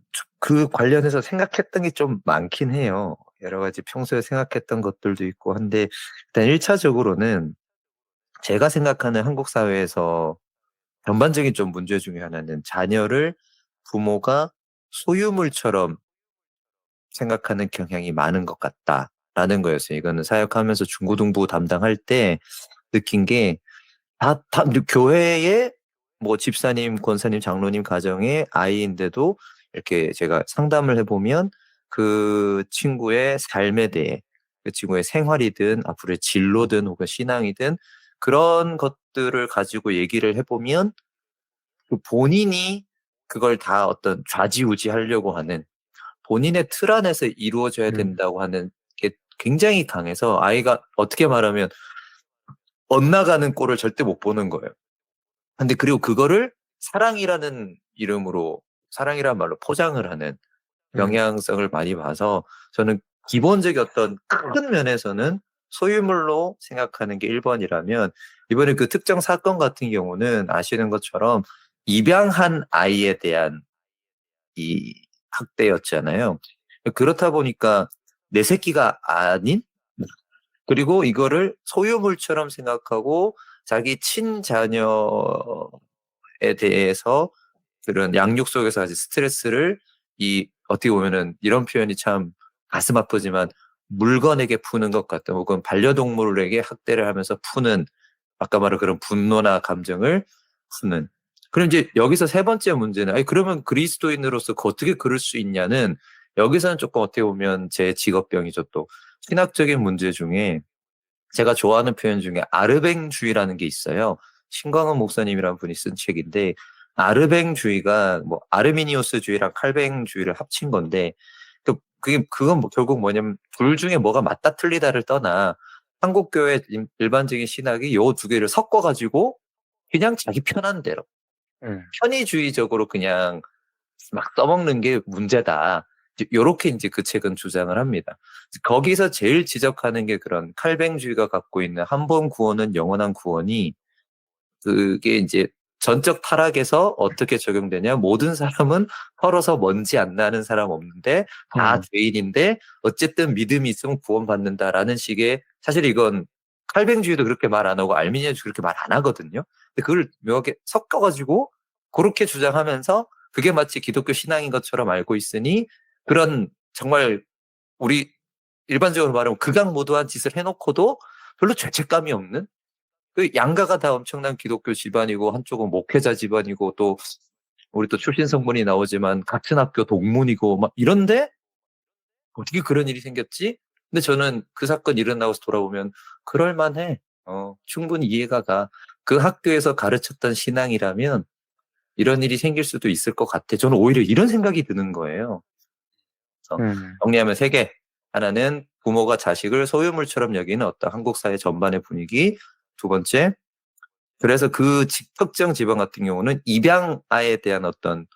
그 관련해서 생각했던 게 좀 많긴 해요. 여러 가지 평소에 생각했던 것들도 있고 한데, 일단 1차적으로는 제가 생각하는 한국 사회에서 전반적인 좀 문제 중에 하나는 자녀를 부모가 소유물처럼 생각하는 경향이 많은 것 같다라는 거였어요. 이거는 사역하면서 중고등부 담당할 때 느낀 게 다 교회에 뭐 집사님, 권사님, 장로님 가정의 아이인데도 이렇게 제가 상담을 해보면 그 친구의 삶에 대해, 그 친구의 생활이든 앞으로의 진로든 혹은 신앙이든 그런 것들을 가지고 얘기를 해보면 그 본인이 그걸 다 어떤 좌지우지 하려고 하는, 본인의 틀 안에서 이루어져야 된다고 하는 게 굉장히 강해서 아이가 어떻게 말하면 엇나가는 꼴을 절대 못 보는 거예요. 근데 그리고 그거를 사랑이라는 이름으로, 사랑이라는 말로 포장을 하는 영향성을 많이 봐서 저는 기본적인 어떤 큰 면에서는 소유물로 생각하는 게 1번이라면, 이번에 그 특정 사건 같은 경우는 아시는 것처럼 입양한 아이에 대한 이 학대였잖아요. 그렇다 보니까 내 새끼가 아닌, 그리고 이거를 소유물처럼 생각하고 자기 친자녀에 대해서 그런 양육 속에서 아주 스트레스를, 어떻게 보면은 이런 표현이 참 가슴 아프지만 물건에게 푸는 것 같다, 혹은 반려동물에게 학대를 하면서 푸는, 아까 말한 그런 분노나 감정을 푸는. 그럼 이제 여기서 세 번째 문제는, 아니 그러면 그리스도인으로서 어떻게 그럴 수 있냐는, 여기서는 조금 어떻게 보면 제 직업병이죠. 또 신학적인 문제 중에 제가 좋아하는 표현 중에 아르뱅주의라는 게 있어요. 신광훈 목사님이라는 분이 쓴 책인데, 아르뱅주의가 뭐 아르미니우스주의랑 칼뱅주의를 합친 건데, 그건 결국 뭐냐면 둘 중에 뭐가 맞다 틀리다를 떠나 한국 교회 일반적인 신학이 요 두 개를 섞어가지고 그냥 자기 편한 대로 편의주의적으로 그냥 막 써먹는 게 문제다, 요렇게 이제 그 책은 주장을 합니다. 거기서 제일 지적하는 게 그런 칼뱅주의가 갖고 있는 한 번 구원은 영원한 구원이, 그게 이제 전적 타락에서 어떻게 적용되냐, 모든 사람은 헐어서 먼지 안 나는 사람 없는데 다 죄인인데 어쨌든 믿음이 있으면 구원받는다라는 식의, 사실 이건 칼뱅주의도 그렇게 말 안 하고 알미니아주의도 그렇게 말 안 하거든요. 근데 그걸 묘하게 섞어가지고 그렇게 주장하면서 그게 마치 기독교 신앙인 것처럼 알고 있으니 그런 정말 우리 일반적으로 말하면 극악무도한 짓을 해놓고도 별로 죄책감이 없는 그 양가가 다 엄청난 기독교 집안이고 한쪽은 목회자 집안이고 또 우리 또 출신 성분이 나오지만 같은 학교 동문이고 막 이런데 어떻게 그런 일이 생겼지? 근데 저는 그 사건 일어나고서 돌아보면 그럴만해. 충분히 이해가 가. 그 학교에서 가르쳤던 신앙이라면 이런 일이 생길 수도 있을 것 같아. 저는 오히려 이런 생각이 드는 거예요. 정리하면 3개. 하나는 부모가 자식을 소유물처럼 여기는 어떤 한국 사회 전반의 분위기. 2번째, 그래서 그 특정 지방 같은 경우는 입양한 아이에 대한 어떤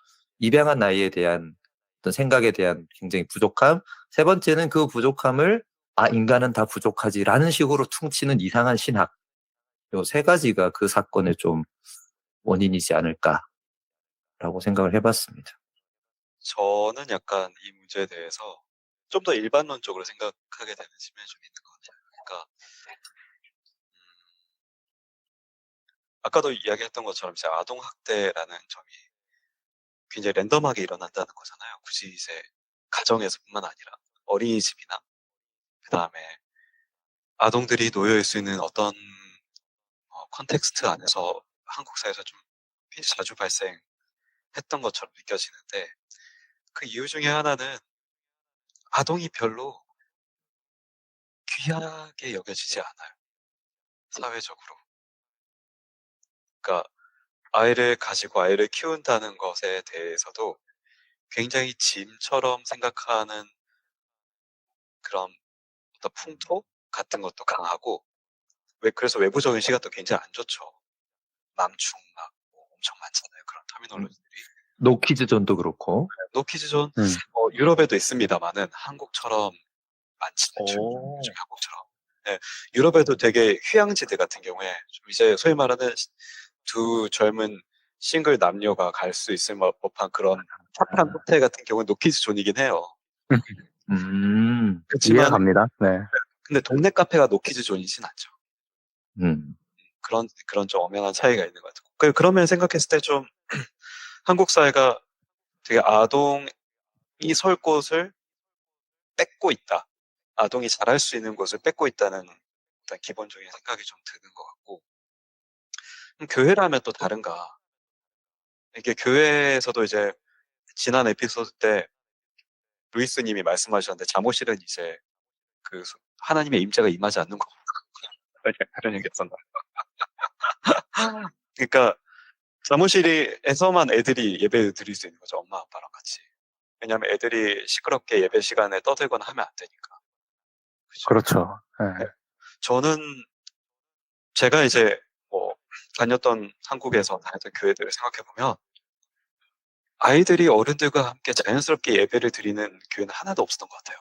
생각에 대한 굉장히 부족함. 3번째는 그 부족함을 인간은 다 부족하지라는 식으로 퉁치는 이상한 신학. 요 3가지가 그 사건의 좀 원인이지 않을까라고 생각을 해봤습니다. 저는 약간 이 문제에 대해서 좀 더 일반론적으로 생각하게 되는 측면이 좀 있는 것 같아요. 그러니까 아까도 이야기했던 것처럼 이제 아동 학대라는 점이 굉장히 랜덤하게 일어난다는 거잖아요. 굳이 이제 가정에서뿐만 아니라 어린이집이나 그다음에 아동들이 놓여 있을 수 있는 어떤 컨텍스트 안에서 한국 사회에서 좀 굉장히 자주 발생했던 것처럼 느껴지는데 그 이유 중에 하나는 아동이 별로 귀하게 여겨지지 않아요. 사회적으로. 그러니까 아이를 가지고 아이를 키운다는 것에 대해서도 굉장히 짐처럼 생각하는 그런 어떤 풍토 같은 것도 강하고 그래서 외부적인 시각도 굉장히 안 좋죠. 맘충 막 엄청 많잖아요. 그런 터미놀로지들이. 노키즈존도 그렇고. 노키즈존 유럽에도 있습니다만은 한국처럼 많지는 않죠. 요즘 한국처럼. 네, 유럽에도 되게 휴양지들 같은 경우에 좀 이제 소위 말하는 두 젊은 싱글 남녀가 갈 수 있을 법한 그런 핫한 호텔 같은 경우는 노키즈존이긴 해요. 이해가 그렇지만 갑니다. 네. 근데 동네 카페가 노키즈존이진 않죠. 음. 그런 좀 엄연한 차이가 있는 것 같아요. 그러면 생각했을 때 좀 한국 사회가 되게 아동이 설 곳을 뺏고 있다. 아동이 잘할 수 있는 곳을 뺏고 있다는 어떤 기본적인 생각이 좀 드는 것 같고 교회라면 또 다른가. 이게 교회에서도 이제 지난 에피소드 때 루이스님이 말씀하셨는데 잠옷실은 이제 그 하나님의 임재가 임하지 않는 거 그런 얘기했었나. 그러니까 사무실에서만 애들이 예배를 드릴 수 있는 거죠. 엄마 아빠랑 같이. 왜냐하면 애들이 시끄럽게 예배 시간에 떠들거나 하면 안 되니까. 그죠? 그렇죠. 네. 네. 저는 제가 이제 뭐 다녔던 한국에서 다녔던 교회들을 생각해 보면 아이들이 어른들과 함께 자연스럽게 예배를 드리는 교회는 하나도 없었던 것 같아요.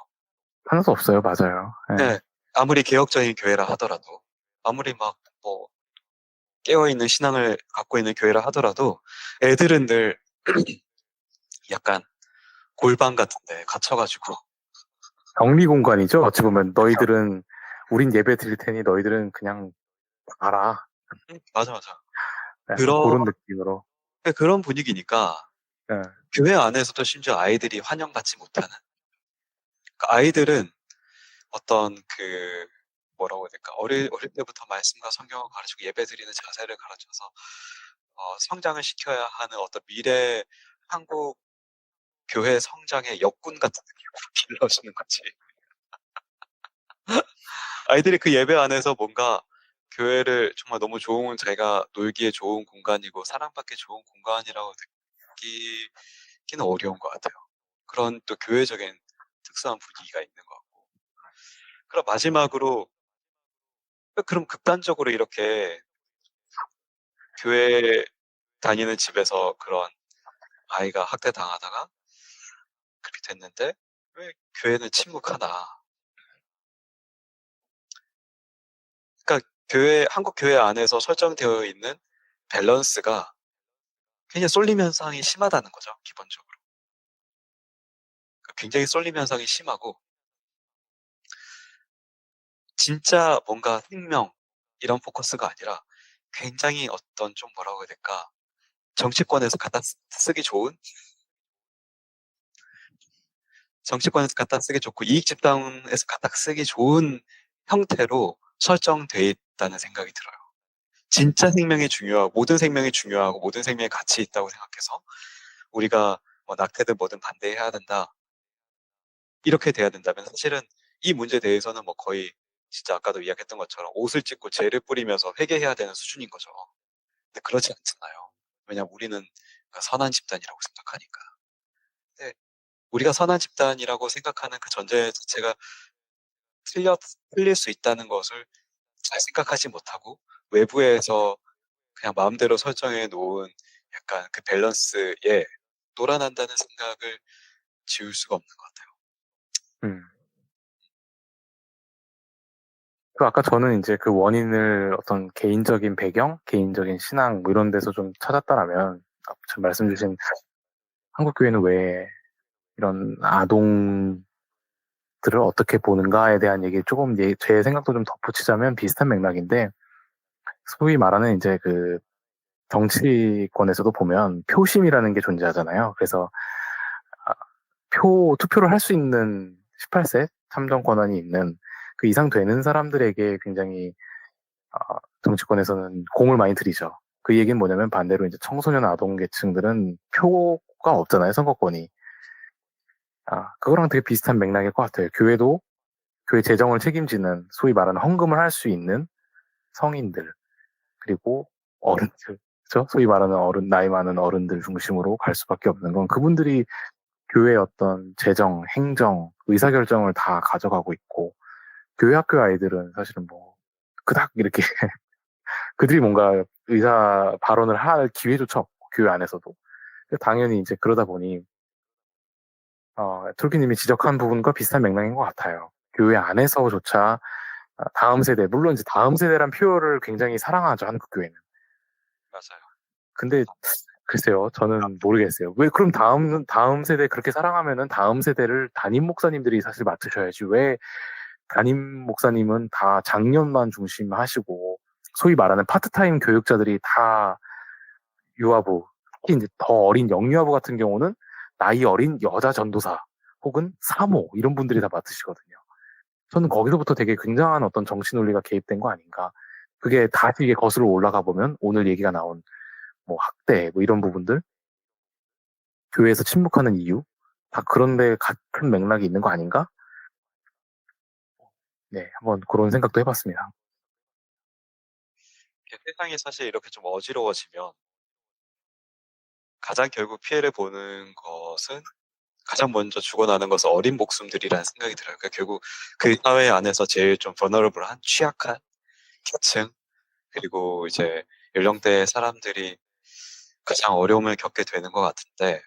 하나도 없어요. 맞아요. 네. 네. 아무리 개혁적인 교회라 하더라도 아무리 막 뭐 깨어있는 신앙을 갖고 있는 교회라 하더라도 애들은 늘 약간 골방 같은 데 갇혀가지고 격리 공간이죠. 어찌 보면 너희들은 우린 예배 드릴 테니 너희들은 그냥 알아. 맞아. 네, 그런 그런 느낌으로. 그런 분위기니까 네. 교회 안에서도 심지어 아이들이 환영받지 못하는. 그러니까 아이들은 어떤 그 뭐라고 해야 될까 어릴 때부터 말씀과 성경을 가르치고 예배드리는 자세를 가르쳐서 성장을 시켜야 하는 어떤 미래 한국 교회 성장의 역군 같은 느낌으로 길러지는 거지. 아이들이 그 예배 안에서 뭔가 교회를 정말 너무 좋은 자기가 놀기에 좋은 공간이고 사랑받기 좋은 공간이라고 느끼기는 어려운 것 같아요. 그런 또 교회적인 특수한 분위기가 있는 것 같고. 그럼 마지막으로 그럼 극단적으로 이렇게 교회 다니는 집에서 그런 아이가 학대당하다가 그렇게 됐는데 왜 교회는 침묵하나? 그러니까 한국 교회 안에서 설정되어 있는 밸런스가 굉장히 쏠림 현상이 심하다는 거죠, 기본적으로. 그러니까 굉장히 쏠림 현상이 심하고 진짜 뭔가 생명 이런 포커스가 아니라 굉장히 어떤 좀 뭐라고 해야 될까? 정치권에서 갖다 쓰기 좋고 이익 집단에서 갖다 쓰기 좋은 형태로 설정돼 있다는 생각이 들어요. 진짜 생명이 중요하고 모든 생명이 중요하고 모든 생명에 가치 있다고 생각해서 우리가 뭐 낙태든 뭐든 반대해야 된다. 이렇게 돼야 된다면 사실은 이 문제에 대해서는 뭐 거의 진짜 아까도 이야기했던 것처럼 옷을 찢고 죄를 뿌리면서 회개해야 되는 수준인 거죠. 근데 그렇지 않잖아요. 왜냐면 우리는 선한 집단이라고 생각하니까. 근데 우리가 선한 집단이라고 생각하는 그 전제 자체가 틀릴 수 있다는 것을 잘 생각하지 못하고 외부에서 그냥 마음대로 설정해 놓은 약간 그 밸런스에 놀아난다는 생각을 지울 수가 없는 것 같아요. 그 아까 저는 이제 그 원인을 어떤 개인적인 배경, 개인적인 신앙 뭐 이런 데서 좀 찾았다라면 지금 말씀 주신 한국 교회는 왜 이런 아동들을 어떻게 보는가에 대한 얘기 조금 제 생각도 좀 덧붙이자면 비슷한 맥락인데 소위 말하는 이제 그 정치권에서도 보면 표심이라는 게 존재하잖아요. 그래서 투표를 할 수 있는 18세 참정 권한이 있는 그 이상 되는 사람들에게 굉장히 정치권에서는 공을 많이 들이죠. 그 얘기는 뭐냐면 반대로 이제 청소년 아동 계층들은 표가 없잖아요, 선거권이. 그거랑 되게 비슷한 맥락일 것 같아요. 교회도 교회 재정을 책임지는 소위 말하는 헌금을 할 수 있는 성인들 그리고 어른들, 그렇죠? 소위 말하는 나이 많은 어른들 중심으로 갈 수밖에 없는 건 그분들이 교회의 어떤 재정, 행정, 의사결정을 다 가져가고 있고 교회 학교 아이들은 사실은 뭐 그닥 이렇게 그들이 뭔가 의사 발언을 할 기회조차 없고 교회 안에서도 당연히 이제 그러다 보니 톨키님이 지적한 부분과 비슷한 맥락인 것 같아요. 교회 안에서조차 다음 세대, 물론 이제 다음 세대란 표현을 굉장히 사랑하죠, 한국 교회는. 맞아요. 근데 글쎄요, 저는 모르겠어요. 왜 그럼 다음 세대 그렇게 사랑하면은 다음 세대를 담임 목사님들이 사실 맡으셔야지. 왜 담임 목사님은 다 장년만 중심하시고 소위 말하는 파트타임 교육자들이 다 유아부, 특히 이제 더 어린 영유아부 같은 경우는 나이 어린 여자 전도사 혹은 사모 이런 분들이 다 맡으시거든요. 저는 거기서부터 되게 굉장한 어떤 정치 논리가 개입된 거 아닌가. 그게 다시 이게 거슬러 올라가 보면 오늘 얘기가 나온 뭐 학대 뭐 이런 부분들 교회에서 침묵하는 이유 다 그런데 같은 맥락이 있는 거 아닌가? 네, 한번 그런 생각도 해봤습니다. 세상이 사실 이렇게 좀 어지러워지면 가장 결국 피해를 보는 것은 가장 먼저 죽어나는 것은 어린 목숨들이라는 생각이 들어요. 그러니까 결국 그 사회 안에서 제일 좀 vulnerable한 취약한 계층 그리고 이제 연령대의 사람들이 가장 어려움을 겪게 되는 것 같은데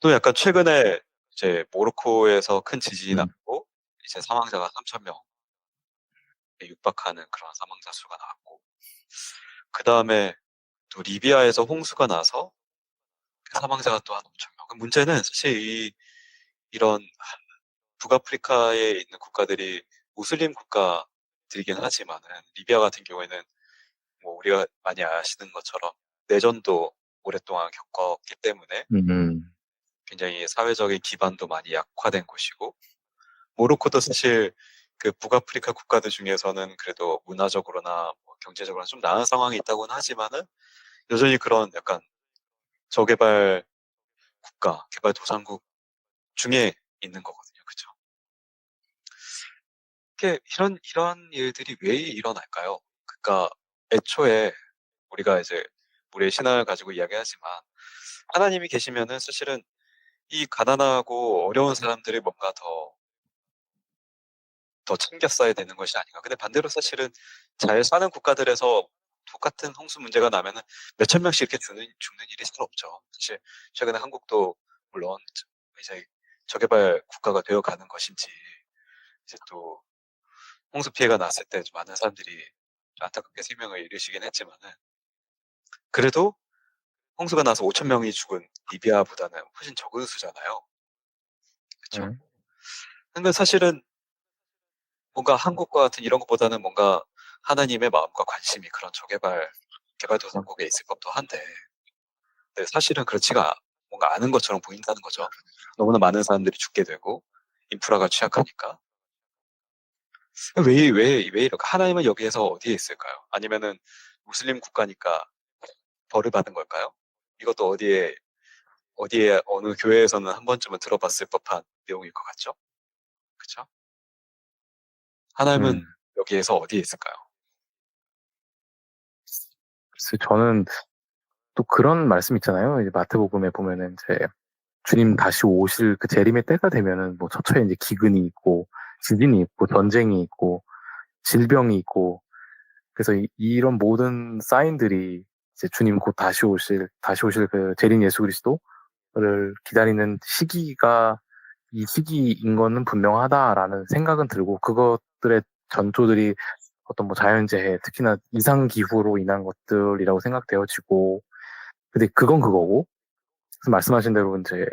또 약간 최근에 이제 모로코에서 큰 지진이 났고 이제 사망자가 3,000명에 육박하는 그런 사망자 수가 나왔고 그 다음에 또 리비아에서 홍수가 나서 그 사망자가 또 한 5,000명. 문제는 사실 이런 북아프리카에 있는 국가들이 무슬림 국가들이긴 하지만은 리비아 같은 경우에는 뭐 우리가 많이 아시는 것처럼 내전도 오랫동안 겪었기 때문에 굉장히 사회적인 기반도 많이 약화된 곳이고 모로코도 사실 그 북아프리카 국가들 중에서는 그래도 문화적으로나 뭐 경제적으로나 좀 나은 상황이 있다고는 하지만은 여전히 그런 약간 저개발 국가, 개발도상국 중에 있는 거거든요. 그죠? 이런 일들이 왜 일어날까요? 그러니까 애초에 우리가 이제 우리의 신앙을 가지고 이야기하지만 하나님이 계시면은 사실은 이 가난하고 어려운 사람들이 뭔가 더 챙겼어야 되는 것이 아닌가. 근데 반대로 사실은 잘 사는 국가들에서 똑같은 홍수 문제가 나면은 몇천 명씩 이렇게 죽는 일이 잘 없죠. 사실 최근에 한국도 물론 이제 저개발 국가가 되어 가는 것인지 이제 또 홍수 피해가 났을 때 좀 많은 사람들이 좀 안타깝게 생명을 잃으시긴 했지만은 그래도 홍수가 나서 5,000명이 죽은 리비아보다는 훨씬 적은 수잖아요. 그렇죠? 근데 사실은 뭔가 한국과 같은 이런 것보다는 뭔가 하나님의 마음과 관심이 그런 개발도상국에 있을 법도 한데 근데 사실은 그렇지가 뭔가 않은 것처럼 보인다는 거죠. 너무나 많은 사람들이 죽게 되고 인프라가 취약하니까. 왜 이럴까? 하나님은 여기에서 어디에 있을까요? 아니면은 무슬림 국가니까 벌을 받은 걸까요? 이것도 어디에 어느 교회에서는 한 번쯤은 들어봤을 법한 내용일 것 같죠? 그쵸? 하나님은 여기에서 어디에 있을까요? 글쎄, 저는 또 그런 말씀 있잖아요. 이제 마태복음에 보면은 이제 주님 다시 오실 그 재림의 때가 되면은 뭐 처처에 이제 기근이 있고 지진이 있고 전쟁이 있고 질병이 있고 그래서 이런 모든 사인들이 이제 주님 곧 다시 오실 그 재림 예수 그리스도를 기다리는 시기가 이 시기인 거는 분명하다라는 생각은 들고 그것들의 전조들이 어떤 뭐 자연재해, 특히나 이상기후로 인한 것들이라고 생각되어지고, 근데 그건 그거고, 그래서 말씀하신 대로 이제,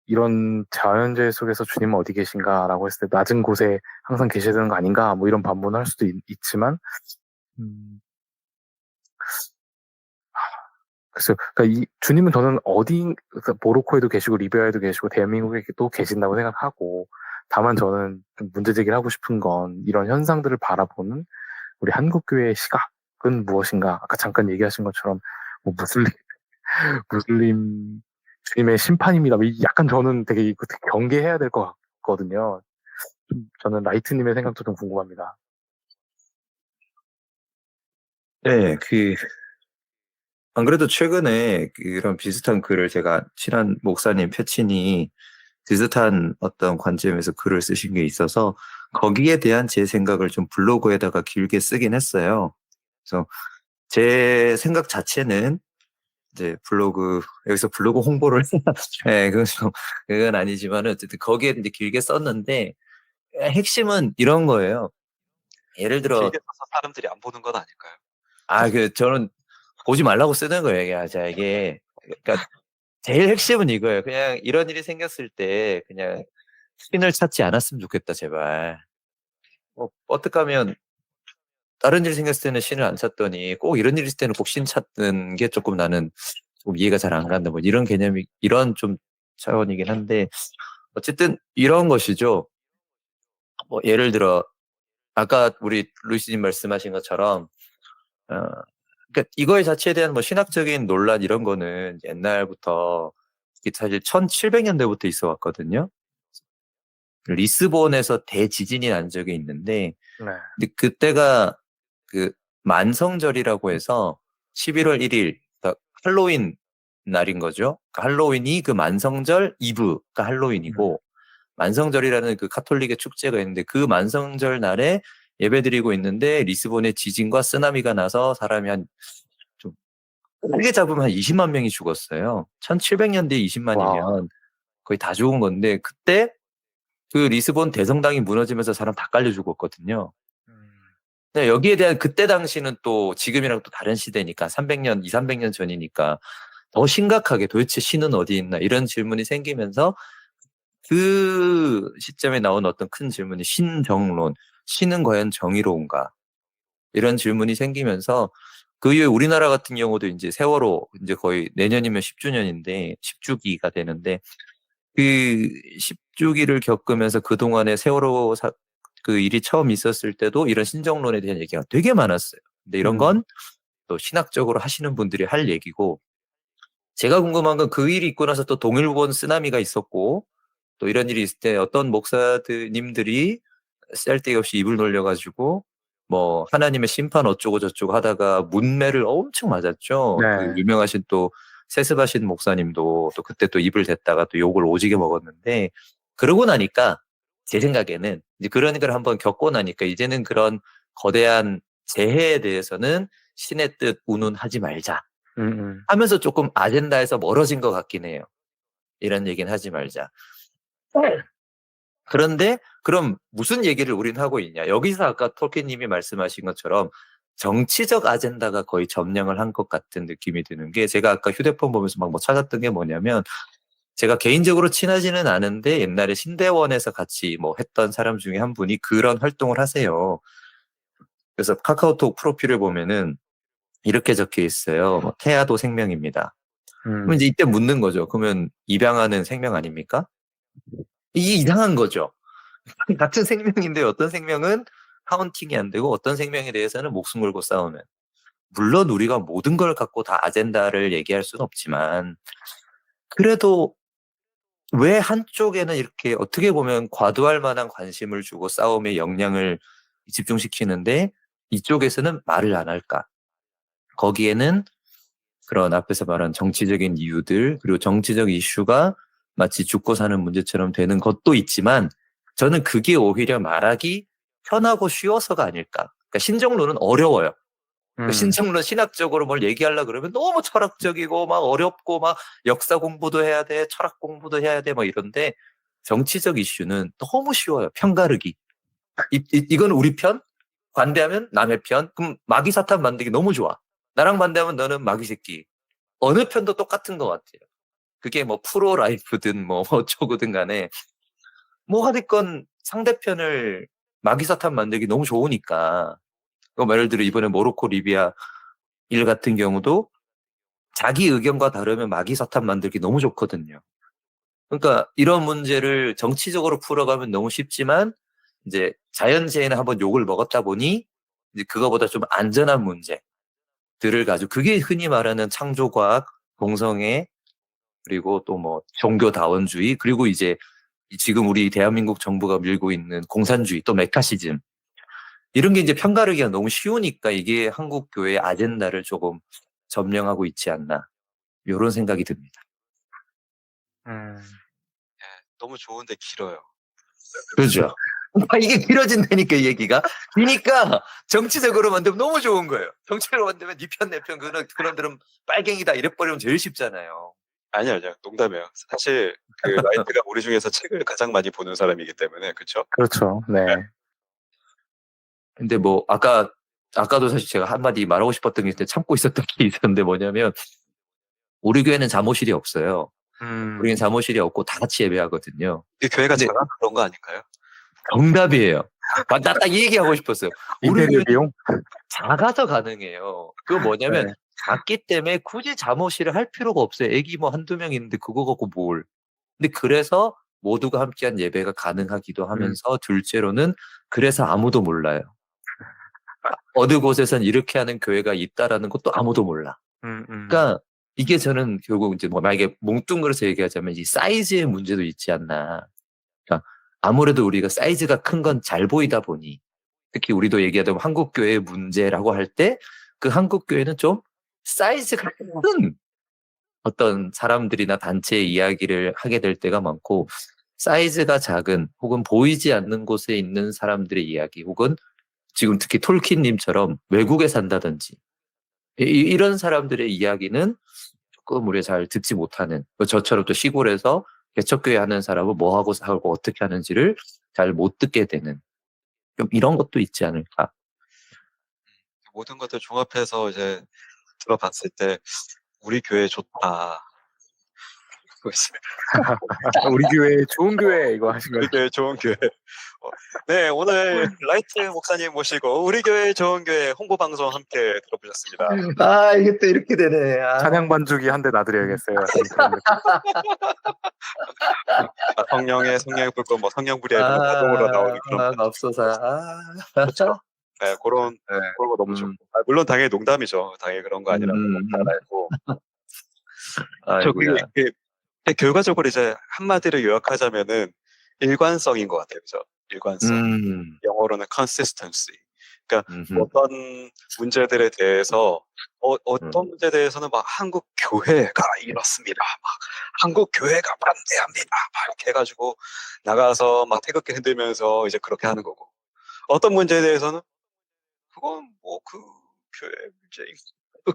이런 자연재해 속에서 주님은 어디 계신가라고 했을 때 낮은 곳에 항상 계셔야 되는 거 아닌가, 뭐 이런 반문을 할 수도 있지만, 글쎄요. 그러니까 이 주님은 저는 그러니까 모로코에도 계시고 리비아에도 계시고 대한민국에도 계신다고 생각하고 다만 저는 좀 문제 제기를 하고 싶은 건 이런 현상들을 바라보는 우리 한국교회의 시각은 무엇인가? 아까 잠깐 얘기하신 것처럼 뭐 무슬림 주님의 심판입니다. 약간 저는 되게 이거 경계해야 될 것 같거든요. 저는 라이트님의 생각도 좀 궁금합니다. 네, 안 그래도 최근에 그런 비슷한 글을 제가 친한 목사님 패친이 비슷한 어떤 관점에서 글을 쓰신 게 있어서 거기에 대한 제 생각을 좀 블로그에다가 길게 쓰긴 했어요. 그래서 제 생각 자체는 이제 여기서 블로그 홍보를 네, 그건 아니지만 어쨌든 거기에 이제 길게 썼는데 핵심은 이런 거예요. 예를 들어 길게 써서 사람들이 안 보는 건 아닐까요? 저는 보지 말라고 쓰는 거예요. 이게 그러니까 제일 핵심은 이거예요. 그냥 이런 일이 생겼을 때 그냥 신을 찾지 않았으면 좋겠다, 제발. 어떻게 하면 다른 일이 생겼을 때는 신을 안 찾더니 꼭 이런 일이 있을 때는 꼭 신 찾는 게 조금 나는 좀 이해가 잘 안 간다. 뭐 이런 개념이 이런 좀 차원이긴 한데 어쨌든 이런 것이죠. 뭐 예를 들어 아까 우리 루이스님 말씀하신 것처럼 그러니까 이거의 자체에 대한 뭐 신학적인 논란 이런 거는 옛날부터 사실 1700년대부터 있어 왔거든요. 리스본에서 대지진이 난 적이 있는데 네. 근데 그때가 그 만성절이라고 해서 11월 1일 그러니까 할로윈 날인 거죠. 그러니까 할로윈이 그 만성절 이브가 할로윈이고 만성절이라는 그 카톨릭의 축제가 있는데 그 만성절 날에 예배드리고 있는데 리스본에 지진과 쓰나미가 나서 사람이 좀 크게 잡으면 한 20만 명이 죽었어요. 1700년대에 20만이면 거의 다 죽은 건데 그때 그 리스본 대성당이 무너지면서 사람 다 깔려 죽었거든요. 근데 여기에 대한 그때 당시는 또 지금이랑 또 다른 시대니까 300년, 300년 전이니까 더 심각하게 도대체 신은 어디 있나 이런 질문이 생기면서 그 시점에 나온 어떤 큰 질문이 신정론, 신은 과연 정의로운가? 이런 질문이 생기면서 그 이후에 우리나라 같은 경우도 이제 세월호 이제 거의 내년이면 10주년인데 10주기가 되는데 그 10주기를 겪으면서 그동안에 세월호 그 일이 처음 있었을 때도 이런 신정론에 대한 얘기가 되게 많았어요. 근데 이런 건 또 신학적으로 하시는 분들이 할 얘기고 제가 궁금한 건 그 일이 있고 나서 또 동일본 쓰나미가 있었고 또 이런 일이 있을 때 어떤 목사님들이 쓸데없이 입을 놀려가지고 뭐 하나님의 심판 어쩌고 저쩌고 하다가 문매를 엄청 맞았죠. 네. 그 유명하신 또 세습하신 목사님도 또 그때 또 입을 댔다가 또 욕을 오지게 먹었는데 그러고 나니까 제 생각에는 이제 그런 걸 한번 겪고 나니까 이제는 그런 거대한 재해에 대해서는 신의 뜻 운운하지 말자 하면서 조금 아젠다에서 멀어진 것 같긴 해요. 이런 얘기는 하지 말자. 그런데 그럼 무슨 얘기를 우린 하고 있냐. 여기서 아까 톨킨님이 말씀하신 것처럼 정치적 아젠다가 거의 점령을 한 것 같은 느낌이 드는 게 제가 아까 휴대폰 보면서 막 뭐 찾았던 게 뭐냐면 제가 개인적으로 친하지는 않은데 옛날에 신대원에서 같이 뭐 했던 사람 중에 한 분이 그런 활동을 하세요. 그래서 카카오톡 프로필을 보면은 이렇게 적혀 있어요. 뭐, 태아도 생명입니다. 그럼 이제 이때 묻는 거죠. 그러면 입양하는 생명 아닙니까? 이게 이상한 거죠. 같은 생명인데 어떤 생명은 카운팅이 안 되고 어떤 생명에 대해서는 목숨 걸고 싸우는. 물론 우리가 모든 걸 갖고 다 아젠다를 얘기할 수는 없지만 그래도 왜 한쪽에는 이렇게 어떻게 보면 과도할 만한 관심을 주고 싸움에 역량을 집중시키는데 이쪽에서는 말을 안 할까? 거기에는 그런 앞에서 말한 정치적인 이유들 그리고 정치적 이슈가 마치 죽고 사는 문제처럼 되는 것도 있지만 저는 그게 오히려 말하기 편하고 쉬워서가 아닐까. 그러니까 신정론은 어려워요. 신정론 신학적으로 뭘 얘기하려고 그러면 너무 철학적이고 막 어렵고 막 역사 공부도 해야 돼, 철학 공부도 해야 돼, 막 이런데 정치적 이슈는 너무 쉬워요. 편가르기. 이건 우리 편, 반대하면 남의 편. 그럼 마귀사탄 만들기 너무 좋아. 나랑 반대하면 너는 마귀 새끼. 어느 편도 똑같은 것 같아요. 그게 뭐 프로 라이프든 뭐 어쩌고든 간에 뭐 하니건 상대편을 마귀사탄 만들기 너무 좋으니까. 예를 들어 이번에 모로코 리비아 일 같은 경우도 자기 의견과 다르면 마귀사탄 만들기 너무 좋거든요. 그러니까 이런 문제를 정치적으로 풀어가면 너무 쉽지만 이제 자연재해는 한번 욕을 먹었다 보니 이제 그거보다 좀 안전한 문제들을 가지고 그게 흔히 말하는 창조과학, 동성애 그리고 또 뭐 종교다원주의 그리고 이제 지금 우리 대한민국 정부가 밀고 있는 공산주의 또 메카시즘 이런 게 이제 편가르기가 너무 쉬우니까 이게 한국 교회의 아젠다를 조금 점령하고 있지 않나 이런 생각이 듭니다. 너무 좋은데 길어요. 그렇죠. 이게 길어진다니까 이 얘기가. 그러니까 정치적으로 만들면 너무 좋은 거예요. 정치적으로 만들면 네 편 내 편 그놈들은 빨갱이다 이래버리면 제일 쉽잖아요. 아니요. 농담이에요. 사실 그 라이트가 우리 중에서 책을 가장 많이 보는 사람이기 때문에 그렇죠? 그렇죠. 네. 근데 뭐 아까도 사실 제가 한마디 말하고 싶었던 게 있는데 참고 있었던 게 있었는데 뭐냐면 우리 교회는 잠옷실이 없어요. 우리는 잠옷실이 없고 다 같이 예배하거든요. 그 교회가 근데- 작아 그런 거 아닐까요? 정답이에요. 나 딱 이 얘기하고 싶었어요. 우리 인테리어 교회는 비용? 작아서 가능해요. 그거 뭐냐면 네. 작기 때문에 굳이 잠옷실을 할 필요가 없어요. 애기 뭐 한두 명 있는데 그거 갖고 뭘. 근데 그래서 모두가 함께한 예배가 가능하기도 하면서 둘째로는 그래서 아무도 몰라요. 어느 곳에선 이렇게 하는 교회가 있다라는 것도 아무도 몰라. 그러니까 이게 저는 결국 이제 뭐 만약에 뭉뚱그려서 얘기하자면 이 사이즈의 문제도 있지 않나. 그러니까 아무래도 우리가 사이즈가 큰 건 잘 보이다 보니 특히 우리도 얘기하던 한국 교회의 문제라고 할 때 그 한국 교회는 좀 사이즈가 큰 어떤 사람들이나 단체의 이야기를 하게 될 때가 많고 사이즈가 작은 혹은 보이지 않는 곳에 있는 사람들의 이야기 혹은 지금 특히 톨킨님처럼 외국에 산다든지 이런 사람들의 이야기는 조금 우리가 잘 듣지 못하는 저처럼 또 시골에서 개척교회 하는 사람은 뭐 하고 살고 어떻게 하는지를 잘 못 듣게 되는 좀 이런 것도 있지 않을까. 모든 것들 종합해서 이제 들어봤을 때 우리 교회 좋다. 우리 교회 좋은 교회 이거 하신 우리 거예요. 교회 좋은 교회. 네, 오늘 라이트 목사님 모시고 우리 교회 좋은 교회 홍보 방송 함께 들어보셨습니다. 아 이게 또 이렇게 되네. 찬양 반주기 한 대 놔드려야겠어요. 성령의 성령 불꽃 뭐 성령불이 아니라 자동으로 나오는 그런 맙소사. 그렇죠. 네, 그런 거 너무 좋고. 물론 당연히 농담이죠. 당연히 그런 거 아니라는 거 잘 알고. 아이고야. 결과적으로 이제 한마디로 요약하자면은 일관성인 것 같아요. 그죠? 일관성. 영어로는 consistency. 그러니까 어떤 문제들에 대해서 어떤 문제에 대해서는 막 한국 교회가 이렇습니다. 막 한국 교회가 반대합니다. 막 이렇게 해가지고 나가서 막 태극기 흔들면서 이제 그렇게 하는 거고. 어떤 문제에 대해서는 그건 뭐 그 교회 문제인 그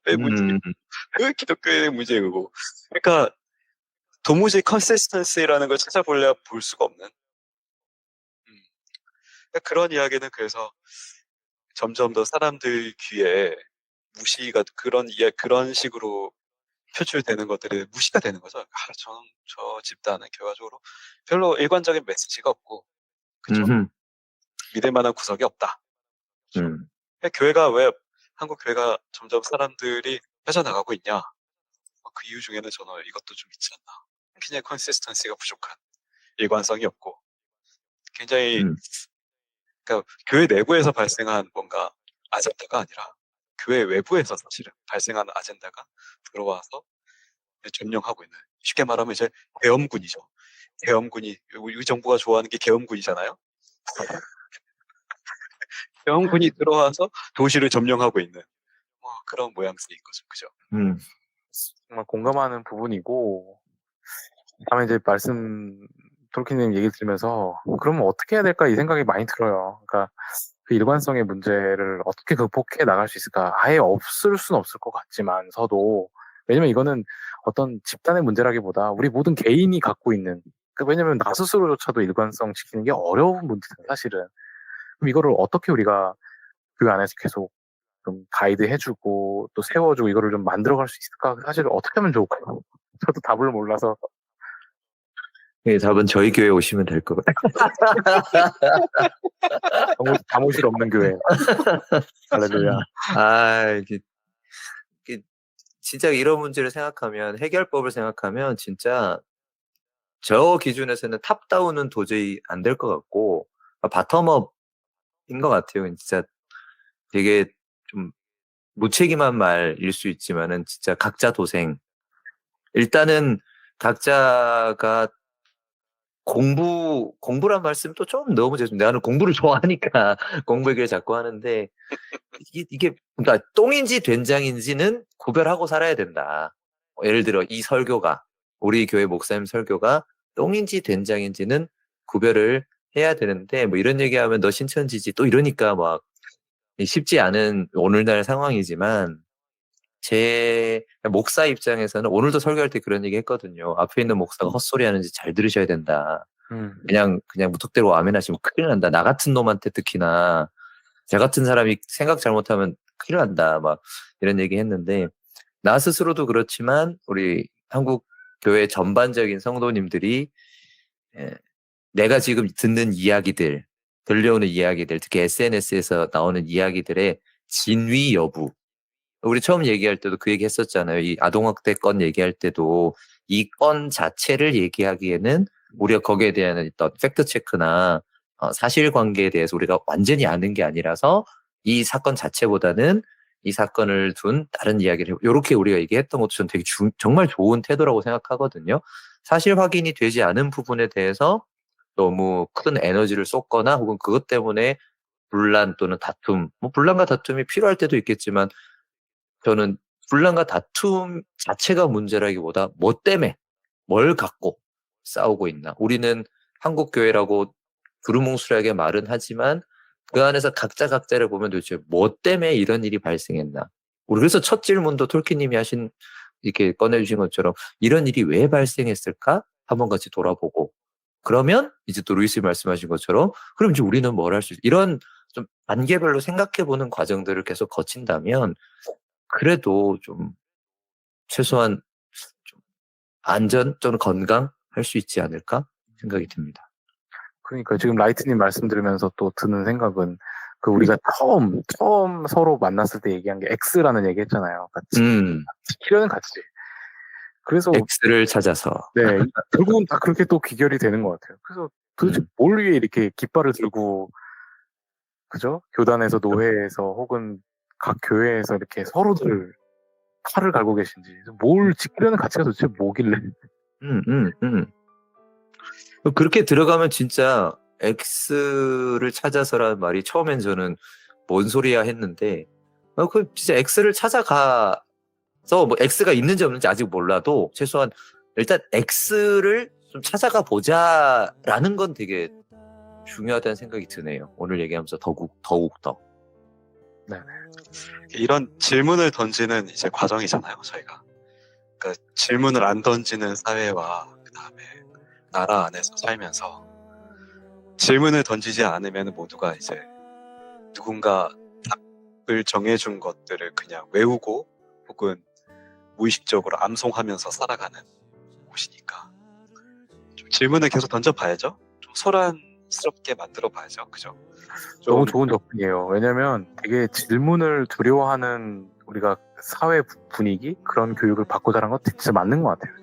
교회 문제, 그 기독교의 문제인 거고. 그러니까 도무지 consistency라는 걸 찾아보려 볼 수가 없는. 그런 이야기는 그래서 점점 더 사람들 귀에 무시가 그런 식으로 표출되는 것들이 무시가 되는 거죠. 저는 저 집단은 결과적으로 별로 일관적인 메시지가 없고, 그죠? 믿을 만한 구석이 없다. 교회가 왜 한국 교회가 점점 사람들이 빠져나가고 있냐? 그 이유 중에는 저는 이것도 좀 있지 않나. 그냥 컨시스턴시가 부족한, 일관성이 없고, 굉장히 그러니까 교회 내부에서 발생한 뭔가 아젠다가 아니라 교회 외부에서 사실은 발생한 아젠다가 들어와서 점령하고 있는, 쉽게 말하면 이제 계엄군이죠. 계엄군이, 우리 정부가 좋아하는 게 계엄군이잖아요. 계엄군이 들어와서 도시를 점령하고 있는 그런 모양새인 거죠. 그죠? 정말 공감하는 부분이고, 다음에 이제 톨킨님 얘기 들으면서, 그러면 어떻게 해야 될까 이 생각이 많이 들어요. 그러니까 그 일관성의 문제를 어떻게 극복해 나갈 수 있을까? 아예 없을 수는 없을 것 같지만서도, 왜냐면 이거는 어떤 집단의 문제라기보다 우리 모든 개인이 갖고 있는, 왜냐면 나 스스로조차도 일관성 지키는 게 어려운 문제다, 사실은. 그럼 이거를 어떻게 우리가 그 안에서 계속 좀 가이드 해주고 또 세워주고 이거를 좀 만들어갈 수 있을까? 사실 어떻게 하면 좋을까요? 저도 답을 몰라서. 예, 답은 저희 교회 오시면 될 것 같아요. 사무실 없는 교회. 할렐루야. 이게 진짜 이런 문제를 생각하면, 해결법을 생각하면 진짜 저 기준에서는 탑다운은 도저히 안 될 것 같고, 바텀업인 것 같아요. 진짜 되게 좀 무책임한 말일 수 있지만은 진짜 각자 도생. 일단은 각자가 공부란 말씀 또 좀 너무 죄송해요. 나는 공부를 좋아하니까 공부 얘기를 자꾸 하는데, 이게 그러니까 똥인지 된장인지는 구별하고 살아야 된다. 예를 들어 이 설교가, 우리 교회 목사님 설교가 똥인지 된장인지는 구별을 해야 되는데, 뭐 이런 얘기하면 너 신천지지 또 이러니까 막 쉽지 않은 오늘날 상황이지만, 제 목사 입장에서는 오늘도 설교할 때 그런 얘기 했거든요. 앞에 있는 목사가 헛소리 하는지 잘 들으셔야 된다. 그냥 무턱대로 아멘 하시면 큰일 난다. 나 같은 놈한테 특히나, 저 같은 사람이 생각 잘못하면 큰일 난다. 막 이런 얘기 했는데, 나 스스로도 그렇지만 우리 한국 교회 전반적인 성도님들이 내가 지금 듣는 이야기들, 들려오는 이야기들, 특히 SNS에서 나오는 이야기들의 진위 여부, 우리 처음 얘기할 때도 그 얘기 했었잖아요. 이 아동학대 건 얘기할 때도 이 건 자체를 얘기하기에는 우리가 거기에 대한 어떤 팩트체크나 사실관계에 대해서 우리가 완전히 아는 게 아니라서 이 사건 자체보다는 이 사건을 둔 다른 이야기를 이렇게 우리가 얘기했던 것도 저는 되게 정말 좋은 태도라고 생각하거든요. 사실 확인이 되지 않은 부분에 대해서 너무 큰 에너지를 쏟거나 혹은 그것 때문에 분란 또는 다툼, 뭐 분란과 다툼이 필요할 때도 있겠지만, 저는 분란과 다툼 자체가 문제라기보다 뭐 때문에, 뭘 갖고 싸우고 있나. 우리는 한국 교회라고 두루뭉술하게 말은 하지만 그 안에서 각자를 보면 도대체 뭐 때문에 이런 일이 발생했나. 우리 그래서 첫 질문도 톨키님이 이렇게 꺼내주신 것처럼 이런 일이 왜 발생했을까? 한번 같이 돌아보고. 그러면 이제 또 루이스 말씀하신 것처럼 그럼 이제 우리는 뭘 할 수 이런 좀 단계별로 생각해보는 과정들을 계속 거친다면 그래도 좀 최소한 좀 안전 또는 건강할 수 있지 않을까 생각이 듭니다. 그러니까 지금 라이트님 말씀 들으면서 또 드는 생각은 우리가 처음 서로 만났을 때 얘기한 게 X라는 얘기 했잖아요. 지키려는 가치. 그래서 X를 찾아서. 네, 결국은 다 그렇게 또 귀결이 되는 것 같아요. 그래서 도대체 뭘 위해 이렇게 깃발을 들고, 그죠? 교단에서, 노회에서, 혹은 각 교회에서 이렇게 서로들 칼을 갈고 계신지, 뭘 지키려는 가치가 도대체 뭐길래? 그렇게 들어가면 진짜 X를 찾아서라는 말이 처음엔 저는 뭔 소리야 했는데, 진짜 X를 찾아가서 뭐 X가 있는지 없는지 아직 몰라도 최소한 일단 X를 좀 찾아가 보자라는 건 되게 중요하다는 생각이 드네요. 오늘 얘기하면서 더욱 더. 네. 이런 질문을 던지는 이제 과정이잖아요, 저희가. 그러니까 질문을 안 던지는 사회와 그다음에 나라 안에서 살면서 질문을 던지지 않으면 모두가 이제 누군가 답을 정해준 것들을 그냥 외우고 혹은 무의식적으로 암송하면서 살아가는 곳이니까 좀 질문을 계속 던져봐야죠. 좀 자연스럽게 만들어 봐야죠. 그죠? 너무 좋은 접근이에요. 왜냐면 되게 질문을 두려워하는 우리가 사회 분위기 그런 교육을 받고 자란 건 진짜 맞는 것 같아요.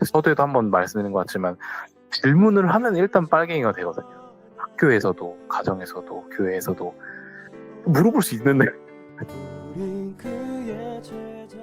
서두에도 한번 말씀드린 것 같지만 질문을 하면 일단 빨갱이가 되거든요. 학교에서도 가정에서도 교회에서도 물어볼 수 있는데 우린 그의 제자